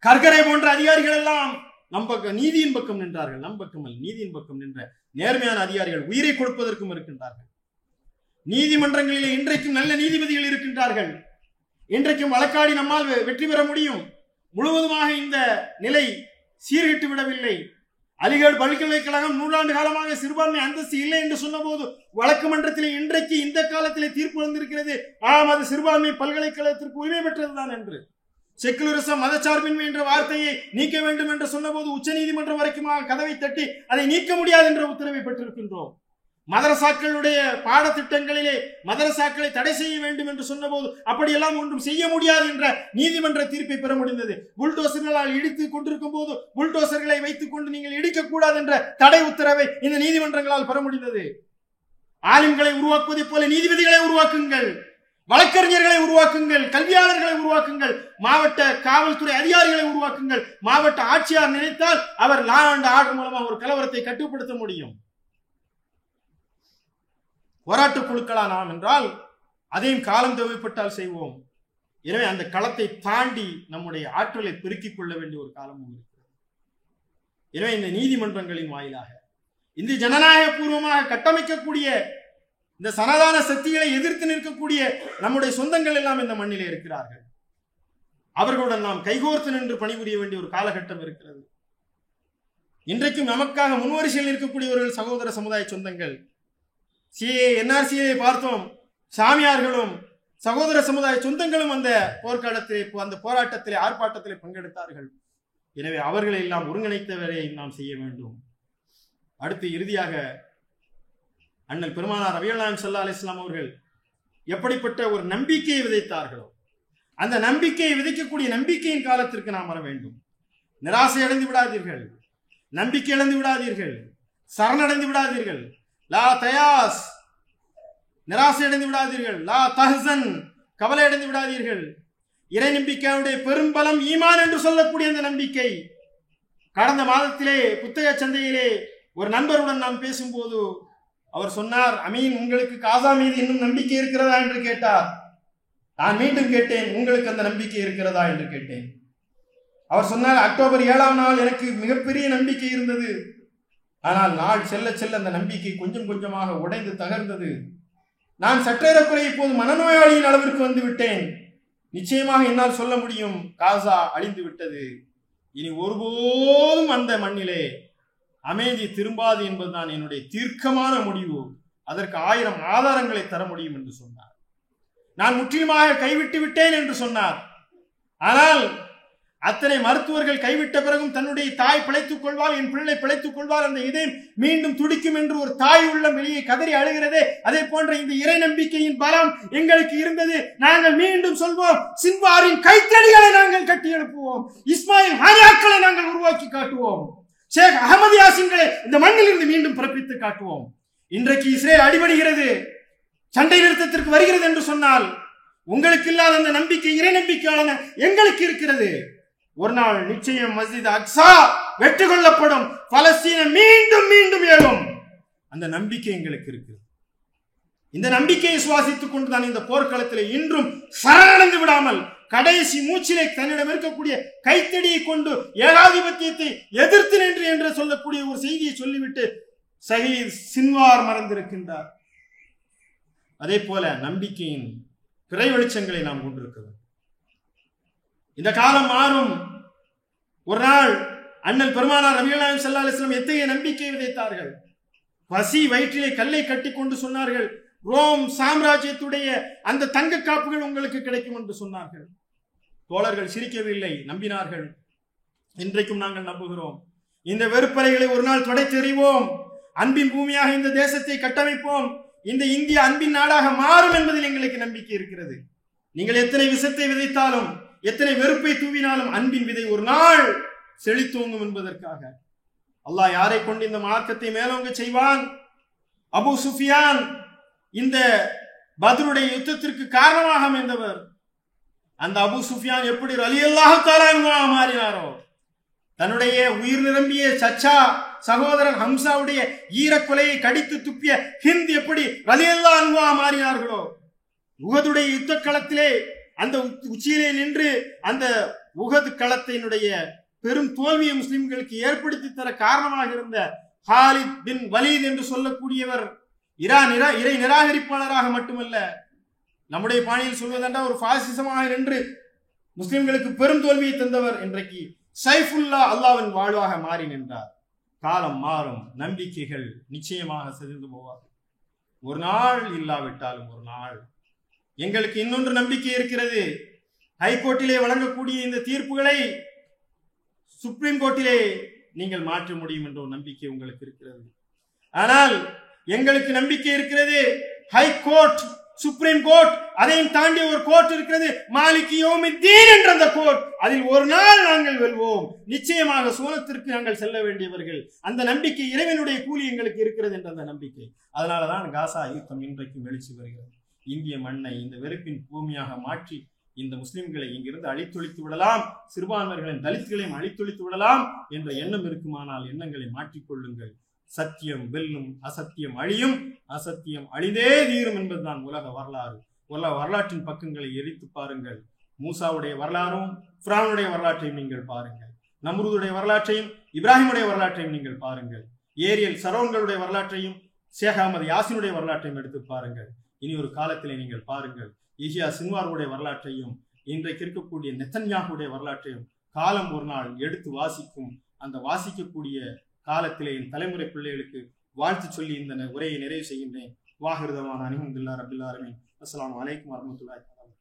கர்கரே போன்ற அதிகாரிகள் எல்லாம் நம் பக்கம் நீதியின் பக்கம் நின்றார்கள். நம் பக்கம் அல்ல, நீதியின் பக்கம் நின்ற நேர்மையான அதிகாரிகள் உயிரை கொடுப்பதற்கும் இருக்கின்றார்கள். நீதிமன்றங்களிலே இன்றைக்கும் நல்ல நீதிபதிகள் இருக்கின்றார்கள். இன்றைக்கும் வழக்காடி நம்மால் வெற்றி பெற முடியும். முழுவதுமாக இந்த நிலை சீர்கிட்டு விடவில்லை. அலிகர் பல்கலைக்கழகம் 100 ஆண்டு காலமாக சிறுபான்மை அந்தஸ்து இல்லை என்று சொன்ன போது வழக்கு மன்றத்திலே இன்றைக்கு இந்த காலத்திலே தீர்ப்பு வந்திருக்கிறது, ஆம், அது சிறுபான்மை பல்கலைக்கழகத்திற்கு உரிமை பெற்றதுதான் என்று. செக்குலரிசம், மதச்சார்பின்மை என்ற வார்த்தையை நீக்க வேண்டும் என்று சொன்ன போது உச்ச நீதிமன்றம் வரைக்குமாக கதவை தட்டி அதை நீக்க முடியாது என்ற உத்தரவை பெற்றிருக்கின்றோம். மதரசாக்களுடைய பாடத்திட்டங்களிலே மதரசாக்களை தடை செய்ய வேண்டும் என்று சொன்னபோது அப்படியெல்லாம் ஒன்றும் செய்ய முடியாது என்ற நீதிமன்ற தீர்ப்பை பெற முடிந்தது. புல்டோசர்களால் இடித்துக் கொண்டிருக்கும் போது புல்டோசர்களை வைத்துக் கொண்டு நீங்கள் இடிக்கக்கூடாது என்ற தடை உத்தரவை இந்த நீதிமன்றங்களால் பெற முடிந்தது. ஆலிம்களை உருவாக்குவதை போல நீதிபதிகளை உருவாக்குங்கள், வழக்கறிஞர்களை உருவாக்குங்கள், கல்வியாளர்களை உருவாக்குங்கள், மாவட்ட காவல்துறை அதிகாரிகளை உருவாக்குங்கள். மாவட்ட ஆட்சியார் நினைத்தால் அவர் லா அண்ட் ஆர்டர் மூலமாக ஒரு கலவரத்தை கட்டுப்படுத்த முடியும். போராட்ட குழுக்களா நாம் என்றால் அதையும் காலம் தேவைப்பட்டால் செய்வோம். எனவே அந்த களத்தை தாண்டி நம்முடைய ஆற்றலை பெருக்கிக் கொள்ள வேண்டிய ஒரு காலமும் இருக்கிறது. எனவே இந்த நீதிமன்றங்களின் வாயிலாக இந்த ஜனநாயக பூர்வமாக கட்டமைக்கக்கூடிய இந்த சனாதன சக்திகளை எதிர்த்து நிற்கக்கூடிய நம்முடைய சொந்தங்கள் எல்லாம் இந்த மண்ணிலே இருக்கிறார்கள். அவர்களுடன் நாம் கைகோர்த்து நின்று பணிபுரிய வேண்டிய ஒரு காலகட்டம் இருக்கிறது. இன்றைக்கும் நமக்காக முன்வரிசையில் இருக்கக்கூடியவர்கள் சகோதர சமுதாய சொந்தங்கள். சிஏ என்ஆர்சியை பார்த்தோம். சாமியார்களும் சகோதர சமுதாய சொந்தங்களும் அந்த போர்க்காலத்திலே, அந்த போராட்டத்திலே, ஆர்ப்பாட்டத்திலே பங்கெடுத்தார்கள். எனவே அவர்களை எல்லாம் ஒருங்கிணைத்தவரை நாம் செய்ய வேண்டும். அடுத்து இறுதியாக அண்ணல் பெருமானார் நபிகள் நாயகம் ஸல்லல்லாஹு அலைஹி வஸல்லம் அவர்கள் எப்படிப்பட்ட ஒரு நம்பிக்கையை விதைத்தார்களோ அந்த நம்பிக்கையை விதைக்கக்கூடிய நம்பிக்கையின் காலத்திற்கு நாம் வர வேண்டும். நிராசை அடைந்து விடாதீர்கள், நம்பிக்கை இழந்து விடாதீர்கள், சரணடைந்து விடாதீர்கள். லா தயாஸ், நிராசை அடைந்து விடாதீர்கள். லா தஹ்சன், கவலை அடைந்து விடாதீர்கள். இறை நம்பிக்கையுடைய பெரும்பலம் ஈமான் என்று சொல்லக்கூடிய அந்த நம்பிக்கை. கடந்த மாதத்திலே புத்தக சந்தையிலே ஒரு நண்பருடன் நான் பேசும்போது அவர் சொன்னார், அமீன், உங்களுக்கு காசா மீது இன்னும் நம்பிக்கை இருக்கிறதா என்று கேட்டார். நான் மீண்டும் கேட்டேன், உங்களுக்கு அந்த நம்பிக்கை இருக்கிறதா என்று கேட்டேன். அவர் சொன்னார், அக்டோபர் 7ஆம் நாள் எனக்கு மிகப்பெரிய நம்பிக்கை இருந்தது. ஆனால் நாள் செல்ல செல்ல அந்த நம்பிக்கை கொஞ்சம் கொஞ்சமாக உடைந்து தகர்ந்தது. நான் சற்றேறக்குறை இப்போது மனநோயாளியின் அளவிற்கு வந்து விட்டேன். நிச்சயமாக என்னால் சொல்ல முடியும், காசா அழிந்து விட்டது. இனி ஒருபோதும் அந்த மண்ணிலே அமைதி திரும்பாது என்பதுதான் என்னுடைய தீர்க்கமான முடிவு. அதற்கு 1000 ஆதாரங்களை தர முடியும் என்று சொன்னார். நான் முற்றிலுமாக கைவிட்டு விட்டேன் என்று சொன்னார். ஆனால் அத்தனை மருத்துவர்கள் கைவிட்ட பிறகும் தன்னுடைய தாய் பிழைத்துக் கொள்வாள், என் பிள்ளை பிழைத்துக் கொள்வாள், அந்த இதயம் மீண்டும் துடிக்கும் என்று ஒரு தாய் உள்ள வெளியே கதறி அழுகிறதே, அதே போன்ற இந்த இறை நம்பிக்கையின் பலம் எங்களுக்கு இருந்தது. நாங்கள் மீண்டும் சொல்வோம், சின்வாரின் கைத்தடிகளை நாங்கள் கட்டி எழுப்புவோம், இஸ்மாயில் ஹானியாக்களை நாங்கள் உருவாக்கி காட்டுவோம், ஷேக் அகமது யாசின்களை இந்த மண்ணில் இருந்து மீண்டும் பிறப்பித்து காட்டுவோம். இன்றைக்கு இஸ்ரேல் அடிபடுகிறது, சண்டை நிறுத்தத்திற்கு வருகிறது என்று சொன்னால் உங்களுக்கு இல்லாத அந்த நம்பிக்கை இறை நம்பிக்கையாளன எங்களுக்கு இருக்கிறது. ஒரு நாள் நிச்சயம் மஸ்ஜித் அக்ஸா வெற்றி கொள்ளப்படும், பலஸ்தீனம் மீண்டும் மீண்டும் எழும். அந்த நம்பிக்கை எங்களுக்கு இருக்குது. இந்த நம்பிக்கையை சுவாசித்துக் கொண்டுதான் இந்த போர்க்களத்தில் இன்றும் சரணடைந்து விடாமல் கடைசி மூச்சிலே தன்னிடம் இருக்கக்கூடிய கைத்தடியை கொண்டு ஏகாதிபத்தியத்தை எதிர்த்து நின்று என்று சொல்லக்கூடிய ஒரு செய்தியை சொல்லிவிட்டு ஷஹீத் சின்வார் மறந்திருக்கின்றார். அதே போல நம்பிக்கையின் பிறை வெளிச்சங்களை நாம் கொண்டிருக்கிறோம். இந்த காலம் மாறும். ஒரு நாள் அண்ணல் பெருமானார் நபிகள் நாயகம் ஸல்லல்லாஹு அலைஹி வஸல்லம் எத்தகைய நம்பிக்கை விதைத்தார்கள். பசி வயிற்றிலே கல்லை கட்டி கொண்டு சொன்னார்கள், ரோம் சாம்ராஜ்யத்துடைய அந்த தங்க காப்புகள் உங்களுக்கு கிடைக்கும் என்று சொன்னார்கள். தோழர்கள் சிரிக்கவில்லை, நம்பினார்கள். இன்றைக்கும் நாங்கள் நம்புகிறோம். இந்த வெறுப்பறைகளை ஒரு நாள் துடைத்தெறிவோம். அன்பின் பூமியாக இந்த தேசத்தை கட்டமைப்போம். இந்த இந்திய அன்பின் நாடாக மாறும் என்பதில் எங்களுக்கு நம்பிக்கை இருக்கிறது. நீங்கள் எத்தனை விஷத்தை விதைத்தாலும், எத்தனை வெறுப்பை தூவினாலும் அன்பின் விதை ஒரு நாள் செழித்தோங்கும் என்பதற்காக அல்லாஹ் யாரை கொண்டு இந்த மார்க்கத்தை மேலோங்க செய்வான்? அபூ சுஃபியான் இந்த பத்ருடைய யுத்தத்திற்கு காரணமாக அமைந்தவர். அந்த அபூ சுஃபியான் எப்படி ரலியல்லாஹு தஆலா அன்ஹு மாறினாரோ, தன்னுடைய உயிர் நிரம்பிய சச்சா சகோதரன் ஹம்சாவுடைய ஈரக்கொலையை கடித்து துப்பிய ஹிந்த் எப்படி ரலியல்லாஹு அன்ஹு மாறினார்களோ, உஹதுடைய யுத்த களத்திலே அந்த உச்சியிலே நின்று அந்த உஹது களத்தினுடைய பெரும் தோல்வியை முஸ்லிம்களுக்கு ஏற்படுத்தி தர காரணமாக இருந்த ஹாலித் பின் வலீத் என்று சொல்லக்கூடியவர் இறை நிராகரிப்பாளராக மட்டுமல்ல, நம்முடைய பாணியில் சொல்வதென்றால் ஒரு பாசிசமாக நின்று முஸ்லிம்களுக்கு பெரும் தோல்வியை தந்தவர் இன்றைக்கு சைஃபுல்லா அல்லாஹ்வின் வாழ்வாக மாறி நின்றார். காலம் மாறும், நம்பிக்கைகள் நிச்சயமாக சிதைந்து போவார். ஒரு நாள் இல்லாவிட்டாலும் ஒரு நாள். எங்களுக்கு இன்னொன்று நம்பிக்கை இருக்கிறது. ஹைகோர்ட்டிலே வழங்கக்கூடிய இந்த தீர்ப்புகளை சுப்ரீம் கோர்ட்டிலே நீங்கள் மாற்ற முடியும் என்ற ஒரு நம்பிக்கை உங்களுக்கு இருக்கிறது. ஆனால் எங்களுக்கு நம்பிக்கை இருக்கிறது, ஹைகோர்ட், சுப்ரீம் கோர்ட், அதையும் தாண்டி ஒரு கோர்ட் இருக்கிறது, மாலிகி யௌமித்தீன் என்ற அந்த கோர்ட். அதில் ஒரு நாள் நாங்கள் வெல்வோம், நிச்சயமாக சூனத்திற்கு நாங்கள் செல்ல வேண்டியவர்கள். அந்த நம்பிக்கை, இறைவனுடைய கூலி எங்களுக்கு இருக்கிறது என்ற அந்த நம்பிக்கை. அதனாலதான் காசா யுத்தம் இன்றைக்கும் எழுச்சி வருகிறது. இந்திய மண்ணை இந்த வெறுப்பின் பூமியாக மாற்றி இந்த முஸ்லிம்களை இங்கிருந்து அழித்தொழித்து விடலாம், சிறுபான்மைகளின் தலித்களையும் அழித்தொழித்து விடலாம் என்ற எண்ணம் இருக்குமானால் எண்ணங்களை மாற்றிக்கொள்ளுங்கள். சத்தியம் வெல்லும், அசத்தியம் அழியும், அசத்தியம் அழிந்தே தீரும் என்பதுதான் உலக வரலாறு. வரலாற்றின் பக்கங்களை எரித்து பாருங்கள். மூசாவுடைய வரலாறும் ஃபிரௌனுடைய வரலாற்றையும் நீங்கள் பாருங்கள். நம்ரூதுடைய வரலாற்றையும் இப்ராஹிமுடைய வரலாற்றையும் நீங்கள் பாருங்கள். ஏரியல் சரோன்களுடைய வரலாற்றையும் ஷேக் அஹமது யாசினுடைய வரலாற்றையும் எடுத்து பாருங்கள். இனி ஒரு காலத்திலே நீங்கள் பாருங்கள் ஈஷியா சின்வாருடைய வரலாற்றையும் இன்றைக்கு இருக்கக்கூடிய நெத்தன்யாஹுடைய வரலாற்றையும் காலம் ஒரு நாள் எடுத்து வாசிக்கும். அந்த வாசிக்கக்கூடிய காலத்திலே என் தலைமுறை பிள்ளைகளுக்கு வாழ்த்து சொல்லி இந்த உரையை நிறைவு செய்கின்றேன். வாஹிருதவான அல்ஹம்துலில்லாஹி ரப்பில் ஆலமீன். அஸ்ஸலாமு அலைக்கும் வரஹ்மத்துல்லாஹி வபரகாத்துஹு.